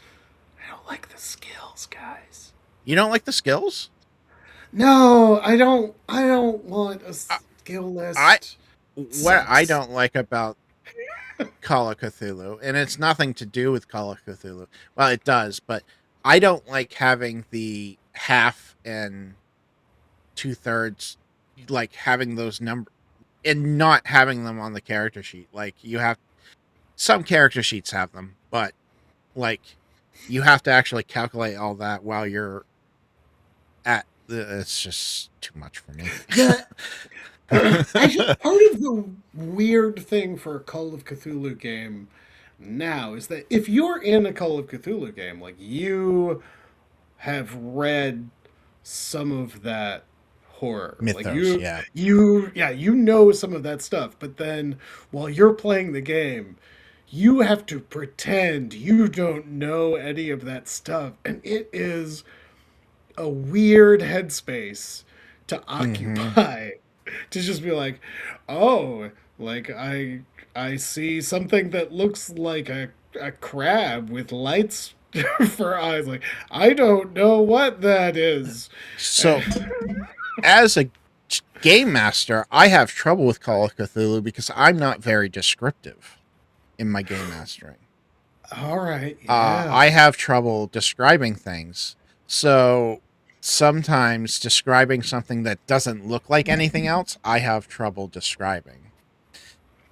I don't like the skills, guys. you don't like the skills? No, I don't want a I, skill I list. It what I sucks. don't like about Call of Cthulhu, and it's nothing to do with Call of Cthulhu. Well, it does, but I don't like having the half and 2/3, like having those numbers and not having them on the character sheet. Like you have some character sheets have them, but like you have to actually calculate all that while you're at the. It's just too much for me. The actually part of the weird thing for a Call of Cthulhu game now is that if you're in a Call of Cthulhu game, like you have read some of that horror. Like Mythos, yeah. you know some of that stuff, but then while you're playing the game, you have to pretend you don't know any of that stuff, and it is a weird headspace to Mm-hmm. occupy to just be like, "Oh, like I see something that looks like a crab with lights for eyes. Like, I don't know what that is." So, as a game master, I have trouble with Call of Cthulhu because I'm not very descriptive in my game mastering. All right, yeah. I have trouble describing things. So sometimes describing something that doesn't look like anything else, I have trouble describing.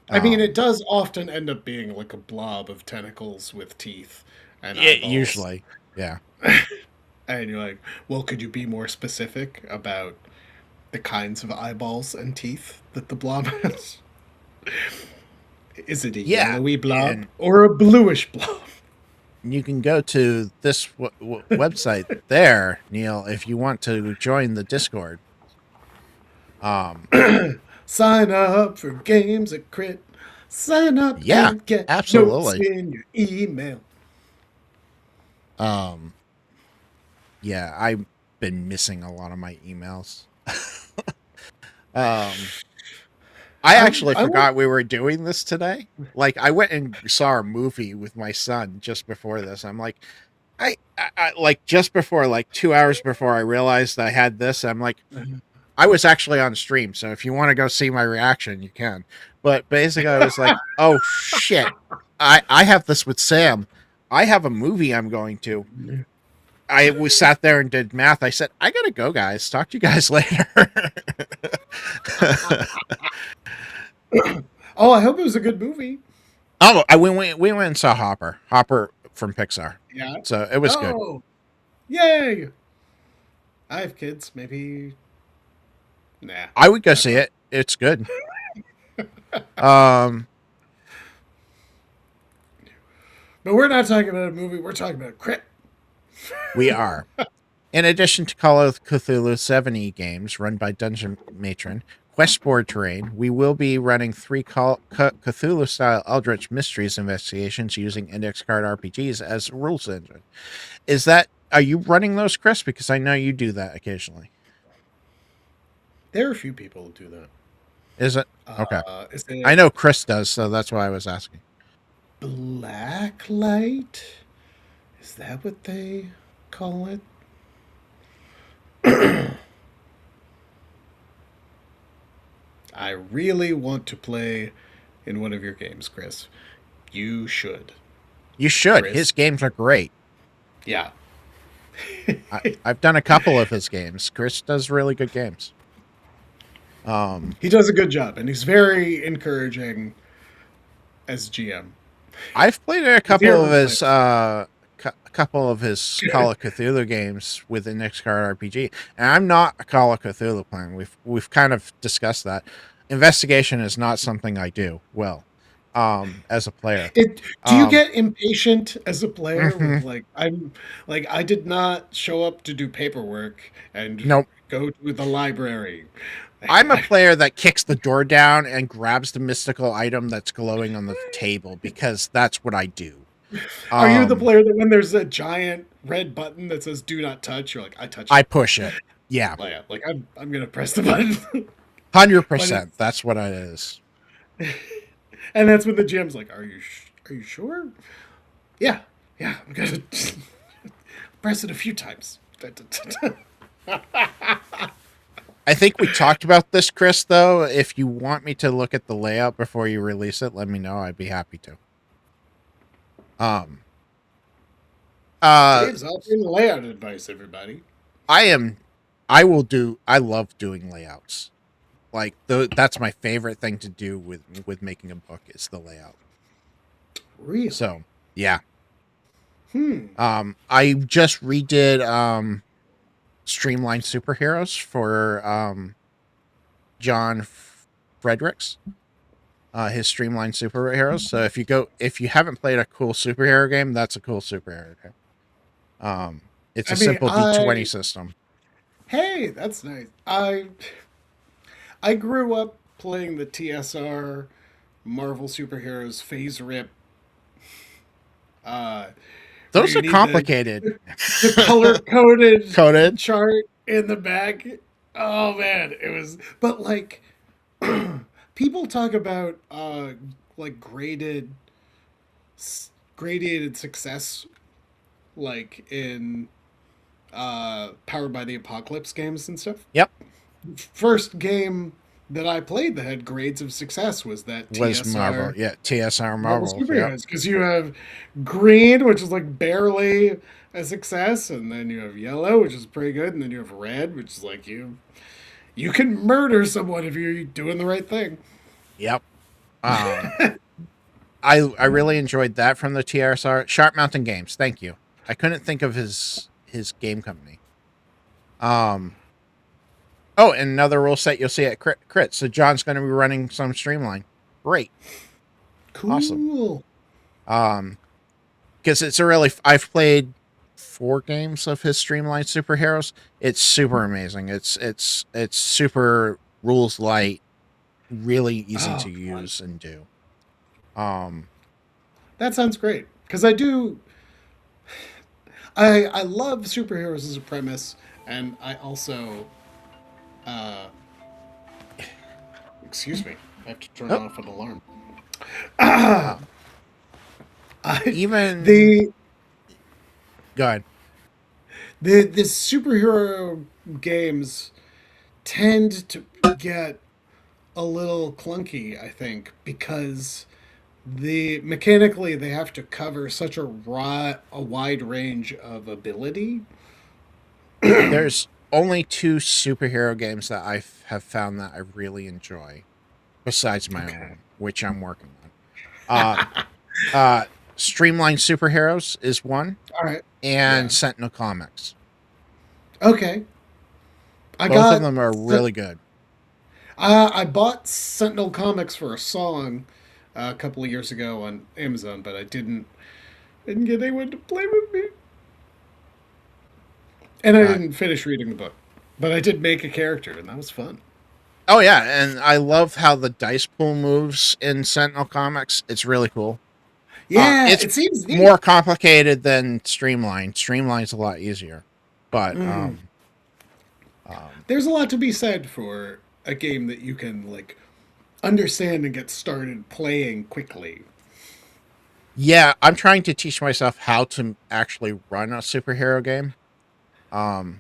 I mean, Um, it does often end up being like a blob of tentacles with teeth and it eyeballs. usually, yeah. And you're like, well, could you be more specific about the kinds of eyeballs and teeth that the blob has? Is it a Yeah, yellowy blob and or a bluish blob? you can go to this website there, Neil, if you want to join the Discord. Um, Sign up for games at Crit. Sign up yeah, and get notes absolutely. in your email. Um, yeah, I've been missing a lot of my emails. um, I actually I want. forgot we were doing this today. Like, I went and saw a movie with my son just before this. I'm like, I like just before, like 2 hours before I realized I had this. I'm like, I was actually on stream, so if you want to go see my reaction, you can. But basically, I was like, oh shit, I have this with Sam. I have a movie I'm going to. I was sat there and did math. I said, I gotta go, guys. Talk to you guys later. Oh, I hope it was a good movie. Oh, we went and saw Hopper from Pixar, Yeah. so it was good. Oh, yay! I have kids. Maybe. Nah. I would go I see don't it. It's good. Um, But we're not talking about a movie. We're talking about Crit. we are. In addition to Call of Cthulhu 70 games run by Dungeon Matron, Quest board terrain, we will be running 3 Cthulhu style Eldritch Mysteries investigations using index card RPGs as rules engine. Are you running those, Chris? Because I know you do that occasionally. There are a few people who do that. Is it? Okay. Is I it know Chris does, so that's why I was asking. Blacklight? Is that what they call it? I really want to play in one of your games, Chris. You should. You should. Chris. His games are great. Yeah. I've done a couple of his games. Chris does really good games. He does a good job, and he's very encouraging as GM. I've played a If you couple of ever play his Call of Cthulhu games with Index Card RPG, and I'm not a Call of Cthulhu player. We've kind of discussed that. Investigation is not something I do well. as a player. Do you Um, get impatient as a player with mhm. like I did not show up to do paperwork and Nope. go to the library. I'm a I, player that kicks the door down and grabs the mystical item that's glowing on the table because that's what I do. are you the Um, player that when there's a giant red button that says "Do not touch," you're like, "I touch I it." push it. Yeah, Oh yeah, like I'm gonna press the button, hundred but percent. it's That's what it is. and that's when the GM's like, are you sure?" Yeah, yeah, I'm gonna press it a few times. I think we talked about this, Chris. Though, if you want me to look at the layout before you release it, let me know. I'd be happy to. Um, uh, Dave's offering layout advice, everybody. I am. I will do. I love doing layouts. Like that's my favorite thing to do with making a book is the layout. Really? So yeah. Hmm. I just redid Streamline Superheroes for John Fredericks. His Streamline Superheroes. So if you haven't played a cool superhero game, that's a cool superhero game. It's I a mean, simple D20 system. hey, that's nice. I grew up playing the TSR Marvel Superheroes Phase Rip, uh, where Those you are need complicated. the color coded Coded. chart in the back. Oh man, it was. But like, people talk about like gradated success, like in Powered by the Apocalypse games and stuff. Yep. First game that I played that had grades of success was that Was Marvel. TSR Yeah. TSR Marvel Marvel. Yep. Superheroes, because you have green, which is like barely a success, and then you have yellow, which is pretty good, and then you have red, which is like you can murder someone if you're doing the right thing. Yep. Um, I really enjoyed that from the TSR Sharp Mountain Games. Thank you. I couldn't think of his game company. Um, Oh, and another rule set you'll see at Crit. So John's going to be running some Streamline. Great, awesome. Cool. Um, because it's a really I've played 4 games of his Streamline superheroes. It's super amazing. It's super rules light, really easy Oh, to fun. use and do. Um, That sounds great. Because I love superheroes as a premise, and I also uh, excuse me, I have to turn oh, off an alarm. uh, I, even the God, the superhero games tend to get a little clunky, I think, because mechanically they have to cover such a wide range of ability. there's only 2 superhero games that have found that I really enjoy, besides my Okay. own, which I'm working on. Uh, Uh, Streamline Superheroes is one, All right. and Yeah. Sentinel Comics. Okay. I Both of got them are really good. I bought Sentinel Comics for a song a couple of years ago on Amazon, but I didn't get anyone to play with me. And I Uh, didn't finish reading the book. But I did make a character, and that was fun. oh yeah, and I love how the dice pool moves in Sentinel Comics. It's really cool. Yeah, It's it seems neat. more complicated than Streamline. Streamline's a lot easier, but Mm. um, There's a lot to be said for a game that you can like understand and get started playing quickly. yeah, I'm trying to teach myself how to actually run a superhero game.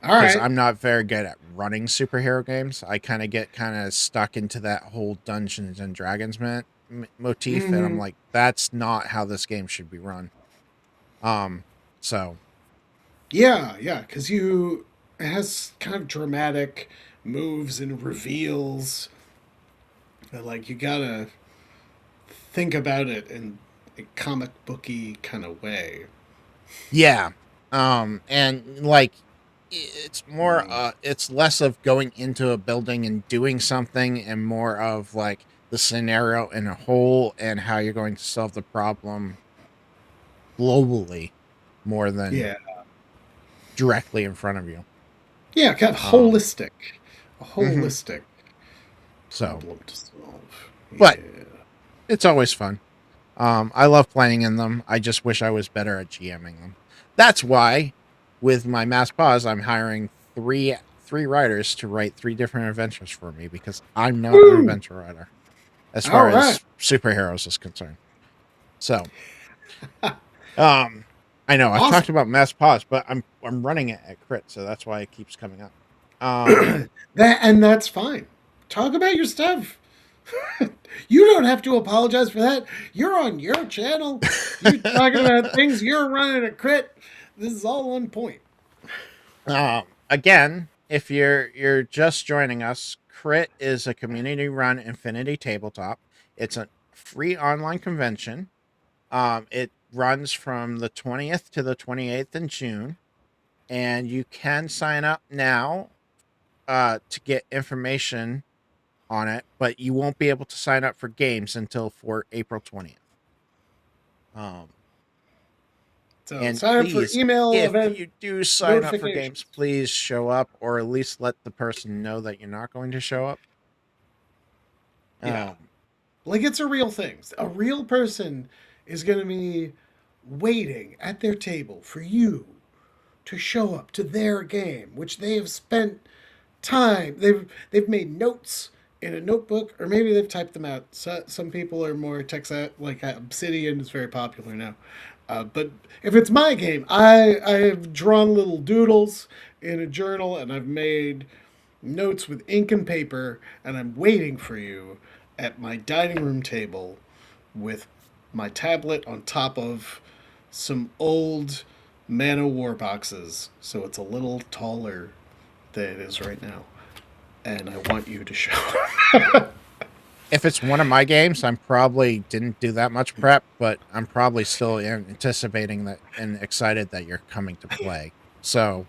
All Because right. I'm not very good at running superhero games. I kind of stuck into that whole Dungeons and Dragons motif, and I'm Hmm. like, that's not how this game should be run. Um, so Yeah, yeah, because it has kind of dramatic moves and reveals. That, like you gotta think about it in a comic booky kind of way. yeah, and like it's more, Mm. it's less of going into a building and doing something, and more of like the scenario in a whole and how you're going to solve the problem globally more than Yeah. directly in front of you. Yeah, kind of Um, holistic. A mhm. holistic So, problem to solve. but Yeah. it's always fun. I love playing in them. I just wish I was better at GMing them. That's why, with my Mass Pause, I'm hiring three writers to write three different adventures for me because I'm no Woo! adventure writer as All far right. as superheroes is concerned. So, um, I know I've Awesome. talked about Mass Pause, but I'm running it at crit, so that's why it keeps coming up. Um, That's fine. Talk about your stuff. You don't have to apologize for that. You're on your channel. You're talking about things. You're running a crit. This is all on point. Again, if you're just joining us, Crit is a community-run Infinity Tabletop. It's a free online convention. It runs from the 20th to the 28th in June, and you can sign up now to get information on it, but you won't be able to sign up for games until for April 20th. Um, So and sign up for please, email if event you do sign up for games, notifications. please show up or at least let the person know that you're not going to show up. Yeah. Um, Like it's a real thing. A real person is going to be waiting at their table for you to show up to their game, which they have spent time. They've made notes in a notebook, or maybe they've typed them out. So, some people are more tech like Obsidian is very popular now. But if it's my game, I have drawn little doodles in a journal, and I've made notes with ink and paper, and I'm waiting for you at my dining room table with my tablet on top of some old Man of War boxes, so it's a little taller than it is right now. And I want you to show. if it's one of my games, I'm probably didn't do that much prep, but I'm probably still anticipating that and excited that you're coming to play. So,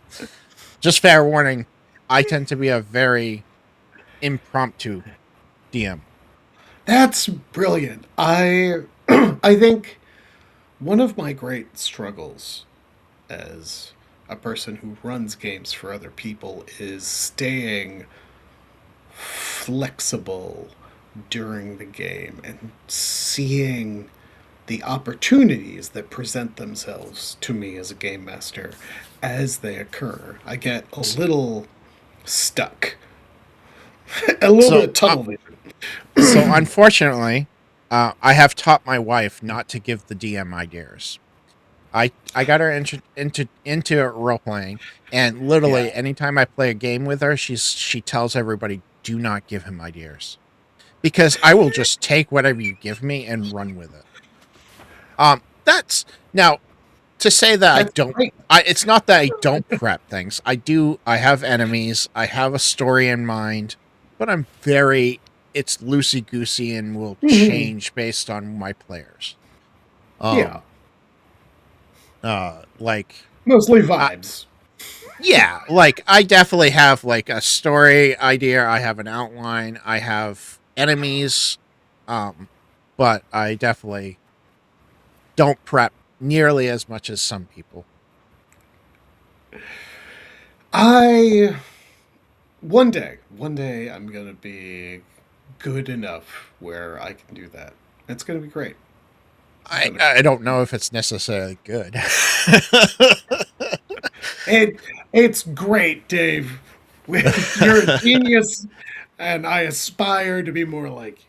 just fair warning, I tend to be a very impromptu DM. That's brilliant. I think one of my great struggles as a person who runs games for other people is staying flexible during the game and seeing the opportunities that present themselves to me as a game master as they occur. I get a little stuck, a little bit So, of tunnel vision. unfortunately, I have taught my wife not to give the DM ideas. I got her into role playing, and Yeah. literally anytime I play a game with her, she tells everybody, "Do not give him ideas," because I will just take whatever you give me and run with it. That's now to say that I That's don't. great. It's not that I don't prep things. I do. I have enemies. I have a story in mind, but I'm very. It's loosey goosey and will Mhm. change based on my players. Yeah. Um. Like Mostly I, vibes. yeah, like I definitely have like a story idea. I have an outline. I have enemies, um, but I definitely don't prep nearly as much as some people. I one day I'm gonna be good enough where I can do that. It's gonna be great. I But I don't know if it's necessarily good. it it's great, Dave. You're a genius, and I aspire to be more like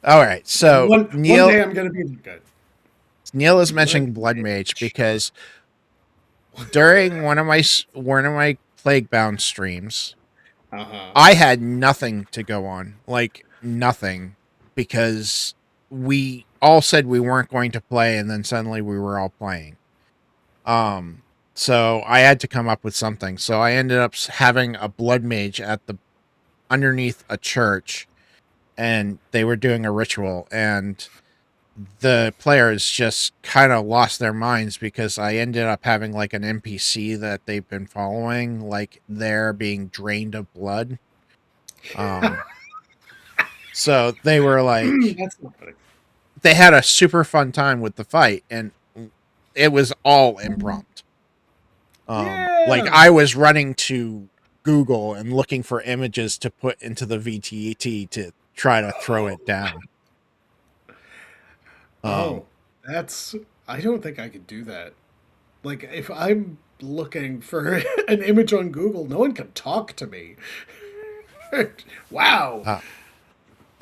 All right, you. And so one day I'm gonna be good. Neil is Blood mentioning Blood Mage Mage. because during one of my Plague Bound streams, Uh huh. I had nothing to go on, like nothing, because we all said we weren't going to play, and then suddenly we were all playing. Um, so I had to come up with something. So I ended up having a blood mage at the underneath a church, and they were doing a ritual, and the players just kind of lost their minds because I ended up having like an NPC that they've been following, like they're being drained of blood. Um, So they were like, That's not funny. they had a super fun time with the fight, and it was all impromptu. Like Yeah. I was running to Google and looking for images to put into the VTT to try to throw it down. Um, Oh, that's. I don't think I could do that. Like, if I'm looking for an image on Google, no one can talk to me. Wow, uh,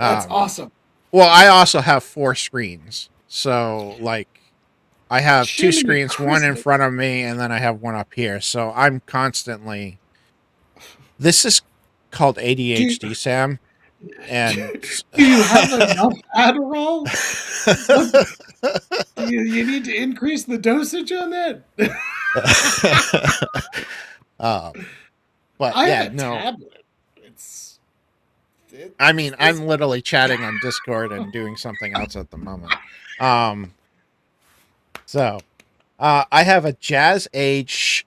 that's um, awesome. well, I also have 4 screens, so like I have 2 screens, one in Christmas. front of me, and then I have one up here. So I'm constantly. This is called Do you, ADHD, Sam, and do you have enough Adderall? What you need to increase the dosage on that? um, but I have yeah, a no. tablet. It's it, I mean, it's I'm literally chatting on Discord and doing something else at the moment. Um, so I have a Jazz Age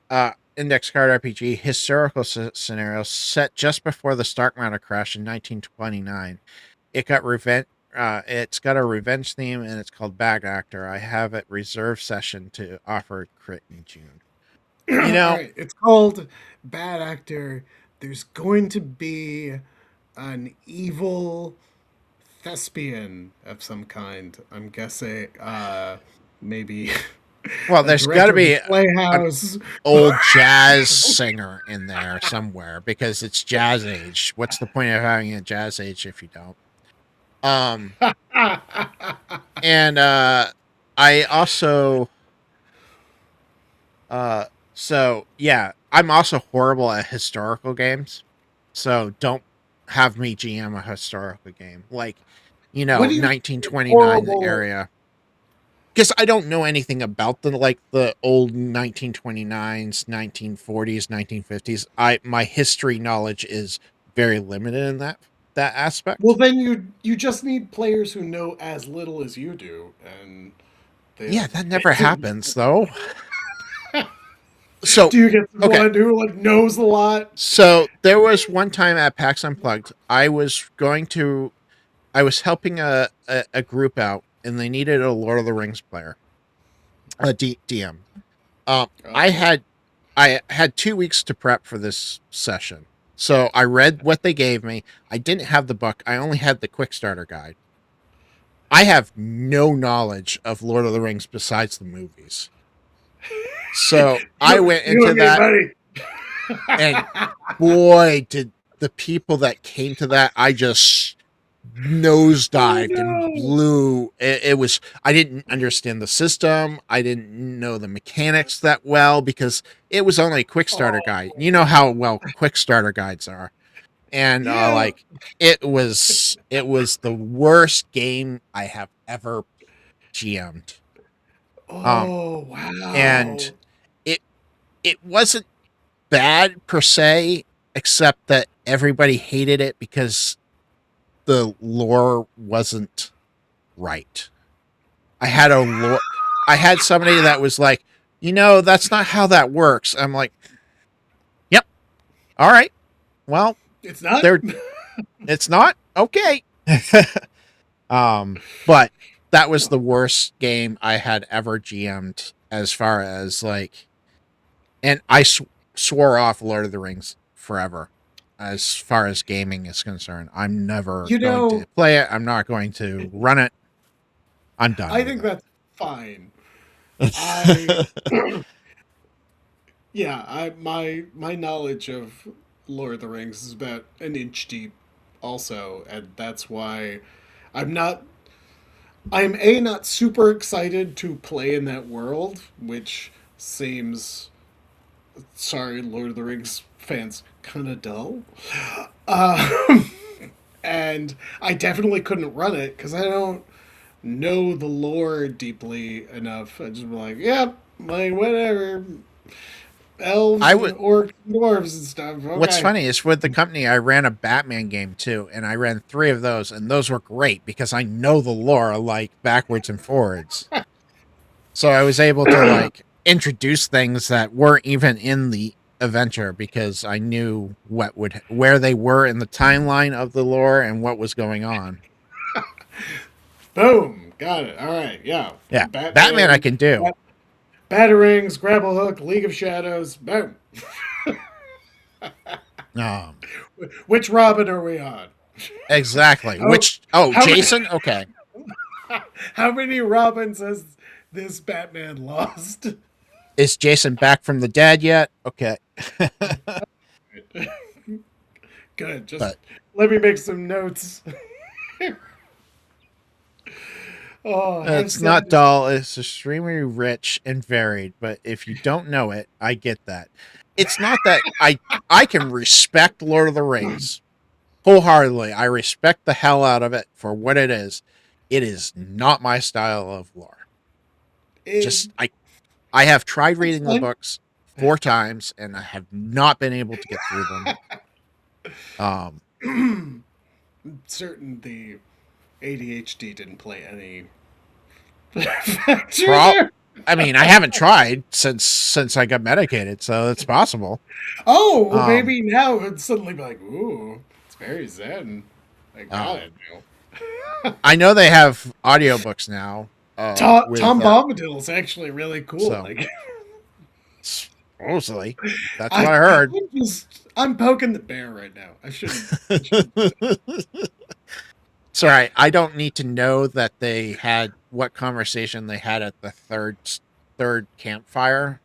index card RPG historical scenario set just before the Stark Mountain crash in 1929. It got revenge. It's got a revenge theme and it's called Bad Actor. I have it reserve session to offer crit in June. You all know, right. It's called Bad Actor. There's going to be an evil thespian of some kind. I'm guessing, maybe well, a there's got to director of the be an playhouse. old jazz singer in there somewhere because it's Jazz Age. What's the point of having a Jazz Age if you don't? Um, and I also uh, so yeah, I'm also horrible at historical games. So don't have me GM a historical game like What do you mean 1929 horrible? area because I don't know anything about the old 1929s, 1940s, 1950s. My history knowledge is very limited in that Well, aspect. then you just need players who know as little as you do, and Yeah, they'll that never basically. happens though. So Do you get okay, someone who like knows a lot? so there was one time at PAX Unplugged, I was helping a group out, and they needed a Lord of the Rings player, a DM. Um, I Oh, had I had 2 weeks to prep for this session. So I read what they gave me. I didn't have the book. I only had the quick starter guide. I have no knowledge of Lord of the Rings besides the movies. So I went you into and me, that, buddy. and boy, did the people that came to that, I just Oh nosedived and no! blew. It was, I didn't understand the system. I didn't know the mechanics that well because it was only a quick starter guide. You know Oh, how well quick starter guides are. And yeah. like it was the worst game I have ever GM'd. Um Oh and wow. it it wasn't bad per se, except that everybody hated it because the lore wasn't right. I had a lore. I had somebody that was like, that's not how that works. I'm like, yep, all right. Well, It's not. there. It's not okay. But that was the worst game I had ever GM'd as far as like, and I swore off Lord of the Rings forever. As far as gaming is concerned, I'm never You going to know, play it. I'm not going to run it. I'm done I with think it. that's fine. I yeah, I my knowledge of Lord of the Rings is about an inch deep also, and that's why I'm not I'm a not super excited to play in that world, which seems sorry, Lord of the Rings fans, kind of dull. Um, and I definitely couldn't run it because I don't know the lore deeply enough. I just be like, yep, like whatever, elves I and would orcs, and dwarves and stuff. What's Okay. funny is with the company, I ran a Batman game too, and I ran 3 of those, and those were great because I know the lore like backwards and forwards. So I was able to like introduce things that weren't even in the adventure because I knew where they were in the timeline of the lore and what was going on. Boom, got it. All right, yeah. Yeah, Batman I Batman, can do. Batarangs, Grapple Hook, League of Shadows. Boom. Um, Which Robin are we on? exactly. Oh, Which how many, Jason? Okay. how many Robins has this Batman lost? Is Jason back from the dead yet? Okay. Good. Just But let me make some notes. Oh, how it's sad not is dull. It's extremely rich and varied. But if you don't know it, I get that. It's not that I can respect Lord of the Rings wholeheartedly. I respect the hell out of it for what it is. It is not my style of lore. it? Just I have tried It's reading the fun. books 4 times and I have not been able to get through them. Um, Certain the ADHD didn't play any factor pro. there. I mean, I haven't tried since I got medicated, so it's possible. Oh, well, Um, maybe now it'd suddenly be like, ooh, it's very zen. I got it um, now. I know they have audiobooks now. Tom With Bombadil's actually really cool. so Like, supposedly that's what I heard. I'm poking the bear right now. I shouldn't. I shouldn't. Sorry, I don't need to know that they had what conversation they had at the third campfire.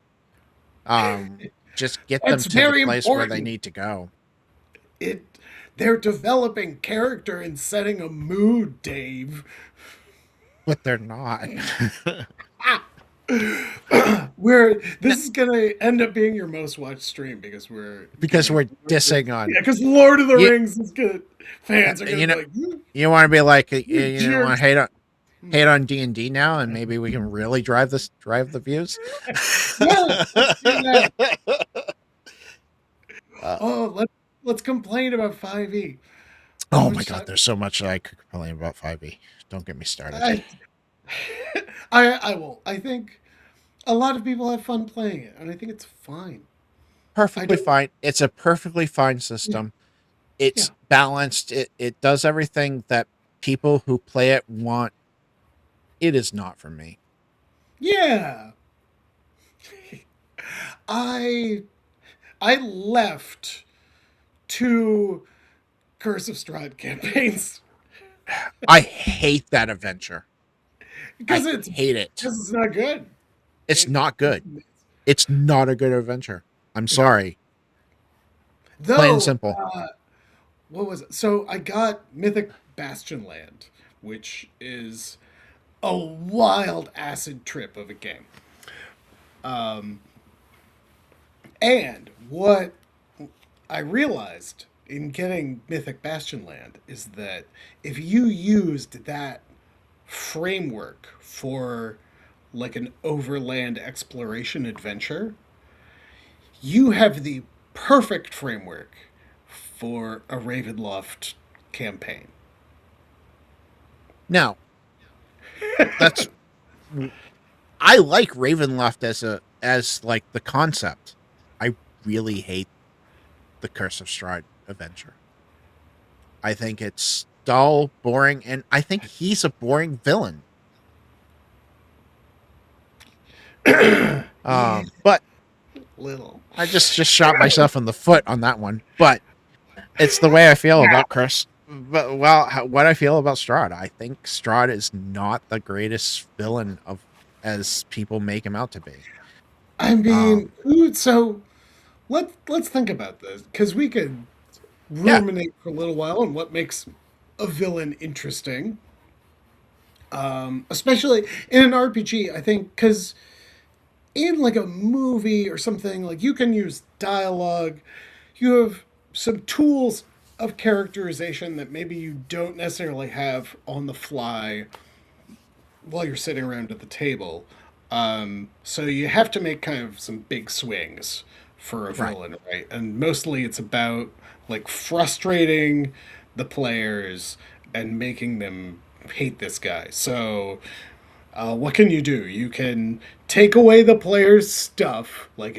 Just get them It's to the very place where they important. need to go. It. They're developing character and setting a mood, Dave. But they're not. Where No, this is gonna end up being your most watched stream because we're because giving we're dissing on yeah, because Lord of the you. Rings is good. Fans are gonna You be know, like, you want to be like you you want jerks. to hate on D&D now, and maybe we can really drive the views. Yes, let's do that. uh, Oh, let's complain about 5e. How oh my much god, time? there's so much that I could complain about 5e. Don't get me started. I, I will. I think a lot of people have fun playing it, and I think it's fine. I Perfectly don't. fine. It's a perfectly fine Yeah, system. It's yeah, balanced. It does everything that people who play it want. It is not for me. yeah. I I left two Curse of Strahd campaigns I hate that adventure. I because it's hate it. because it's not good. It's It, not good. It's not a good adventure. I'm sorry. Plain and though, simple. what was it? So I got Mythic Bastionland, which is a wild acid trip of a game. And what I realized in getting Mythic Bastionland is that if you used that framework for like an overland exploration adventure, you have the perfect framework for a Ravenloft campaign. Now, that's I like Ravenloft as like the concept. I really hate the Curse of Strahd adventure. I think it's dull, boring, and I think he's a boring villain. Yeah, But little. I just shot myself in the foot on that one. But it's the way I feel about Chris. But what I feel about Strahd, I think Strahd is not the greatest villain of as people make him out to be. I mean, Um, who? So let's think about this because we could yeah, ruminate for a little while on what makes a villain interesting, especially in an RPG. I think because in like a movie or something, like you can use dialogue, you have some tools of characterization that maybe you don't necessarily have on the fly while you're sitting around at the table. So you have to make kind of some big swings for a right. villain, right? And mostly it's about like frustrating the players and making them hate this guy. So What can you do? You can take away the player's stuff. Like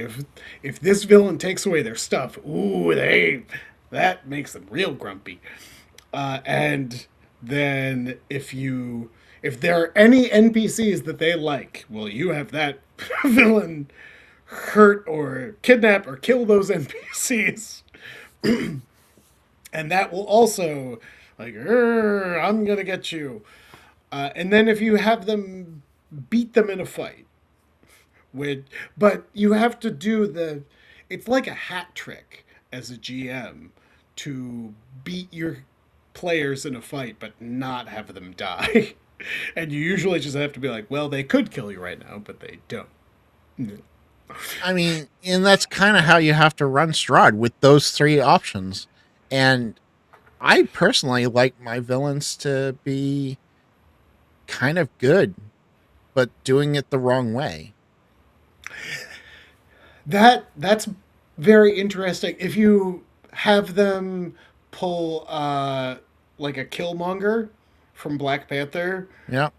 if this villain takes away their stuff, ooh, that makes them real grumpy. And then if there are any NPCs that they like, well, you have that villain hurt or kidnap or kill those NPCs, and that will also like, I'm gonna get you. And then if you have them beat them in a fight, with but you have to do the, it's like a hat trick as a GM to beat your players in a fight but not have them die. And you usually just have to be like, well, they could kill you right now, but they don't. I mean, and that's kind of how you have to run Strahd with those three options. And I personally like my villains to be kind of good, but doing it the wrong way. That's very interesting. If you have them pull like a Killmonger from Black Panther, Yeah,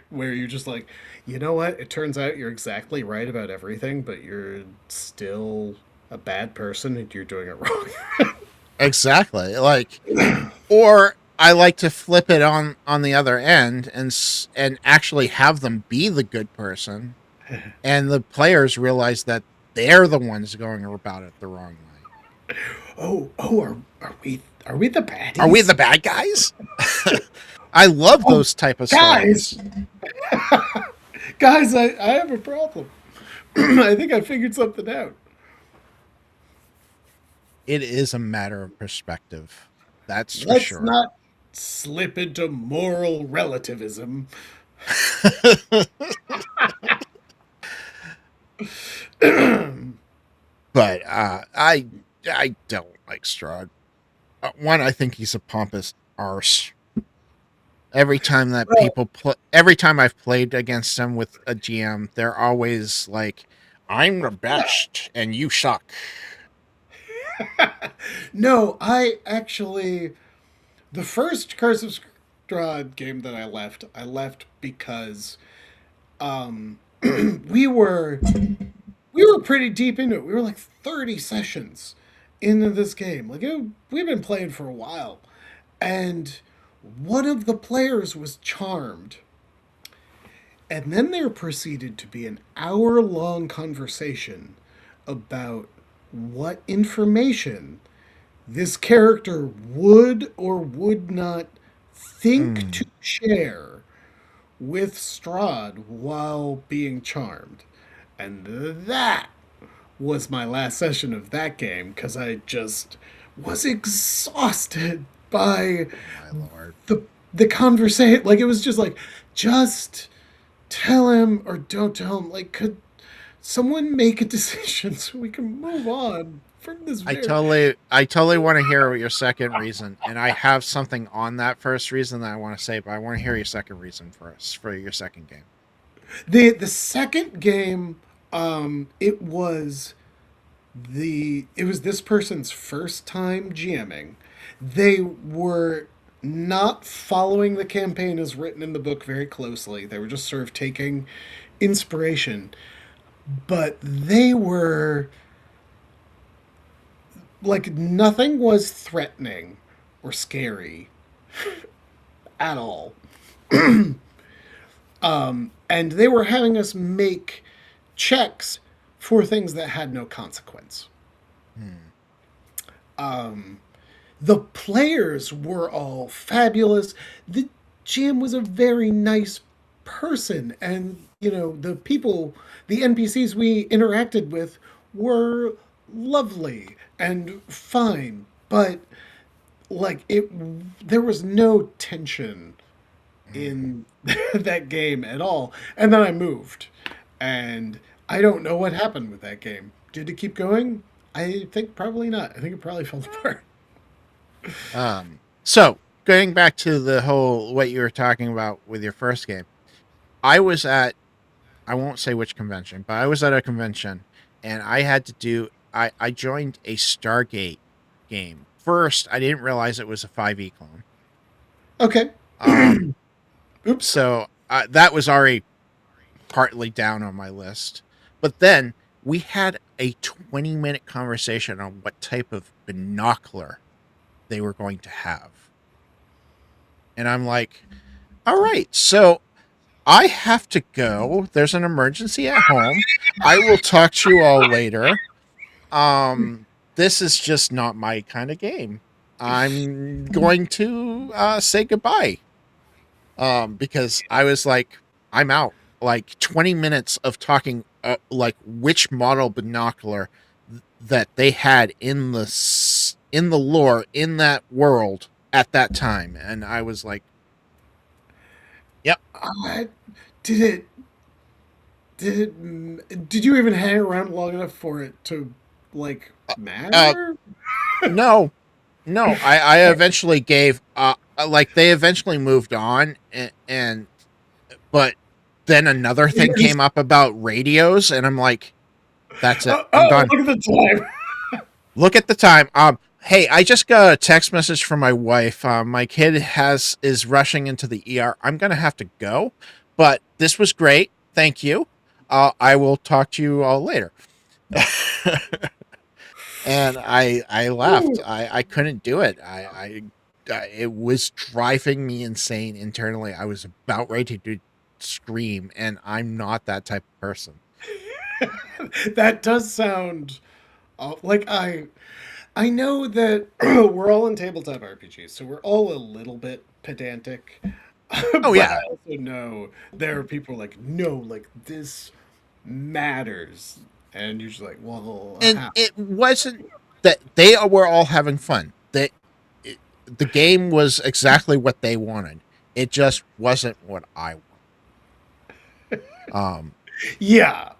where you're just like, you know what? It turns out you're exactly right about everything, but you're still a bad person and you're doing it wrong. exactly. Like, or I like to flip it on the other end and actually have them be the good person, and the players realize that they're the ones going about it the wrong way. Are we the Are we the baddies? bad guys? I love Oh, those type of guys, stories. guys, I have a problem. I think I figured something out. It is a matter of perspective. That's for Let's sure. not slip into moral relativism. But I don't like Strahd. One, I think he's a pompous arse. Every time that Well, every time I've played against him with a GM, they're always like, "I'm the best, and you suck." no, I actually, the first Curse of Strahd game that I left because um, we were we were pretty deep into it. We were like 30 sessions into this game. We've been playing for a while, and one of the players was charmed. And then there proceeded to be an hour-long conversation about what information this character would or would not think Mm. to share with Strahd while being charmed. And that was my last session of that game because I just was exhausted by Oh my lord! the conversation. Like it was just like, just tell him or don't tell him. Like, could someone make a decision so we can move on from this very. I totally want to hear your second reason, and I have something on that first reason that I want to say, but I want to hear your second reason first for your second game. The second game, it was this person's first time GMing. They were not following the campaign as written in the book very closely. They were just sort of taking inspiration, but they were like, nothing was threatening or scary at all. And they were having us make checks for things that had no consequence. Hmm. The players were all fabulous. The GM was a very nice person, and the people, the NPCs we interacted with were lovely and fine, but like it there was no tension Hmm. in that game at all. And then I moved, and I don't know what happened with that game. Did it keep going? I think probably not. I think it probably fell apart. So going back to the whole what you were talking about with your first game, I was at, I won't say which convention, but I was at a convention, and I had to do I joined a Stargate game. First, I didn't realize it was a 5e clone. Okay. Um Oops. so that was already partly down on my list. But then we had a 20-minute conversation on what type of binocular they were going to have. And I'm like, all right, so I have to go. There's an emergency at home. I will talk to you all later. This is just not my kind of game. I'm going to say goodbye. Because I was like, I'm out. Like 20 minutes of talking, like which model binocular that they had in in the lore in that world at that time, and I was like, yep. I, did it? Did you even hang around long enough for it to like Uh, matter? no, no. I eventually gave. Like they eventually moved on, and but then another thing You're just came up about radios, and I'm like, that's it. oh, I'm oh, done. look at the time. Look at the time. Hey, I just got a text message from my wife. My kid is rushing into the ER. I'm gonna have to go, but this was great. Thank you. I will talk to you all later. And I left. Ooh. I couldn't do it. It was driving me insane internally. I was about ready to scream, and I'm not that type of person. That does sound like I know that we're all in tabletop RPGs, so we're all a little bit pedantic. Oh But I yeah, also know there are people like, no, like this matters. And you're just like, well, and how? it wasn't that they were all having fun. The game was exactly what they wanted. It just wasn't what I want. Um, Yeah.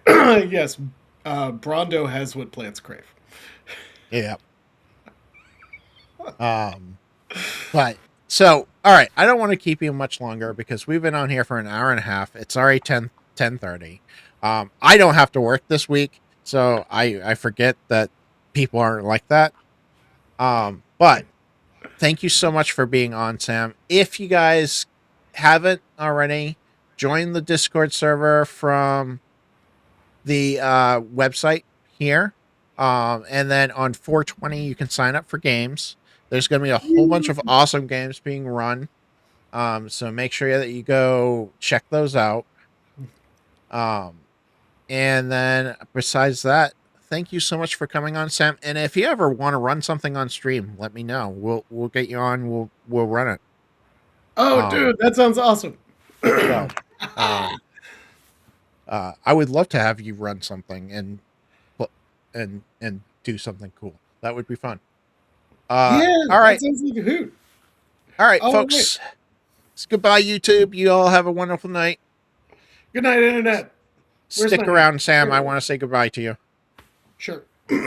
Yes. Brondo has what plants crave. yeah. Um, but so all right, I don't want to keep you much longer because we've been on here for an hour and a half. It's already 10:30. I don't have to work this week, so I forget that people aren't like that. But thank you so much for being on, Sam. If you guys haven't already, join the Discord server from the website here. And then on 420, you can sign up for games. There's going to be a whole bunch of awesome games being run. So make sure that you go check those out. Um, and then besides that, thank you so much for coming on, Sam. And if you ever want to run something on stream, let me know. We'll get you on. We'll run it. Oh, Um, dude, that sounds awesome. so um, I would love to have you run something and do something cool. That would be fun. Yeah, All that right, sounds like a hoot. all right, All right. folks. Goodbye, YouTube. You all have a wonderful night. Good night, Internet. Where's my Stick hat? around, Sam. There I it is. want to say goodbye to you. Sure.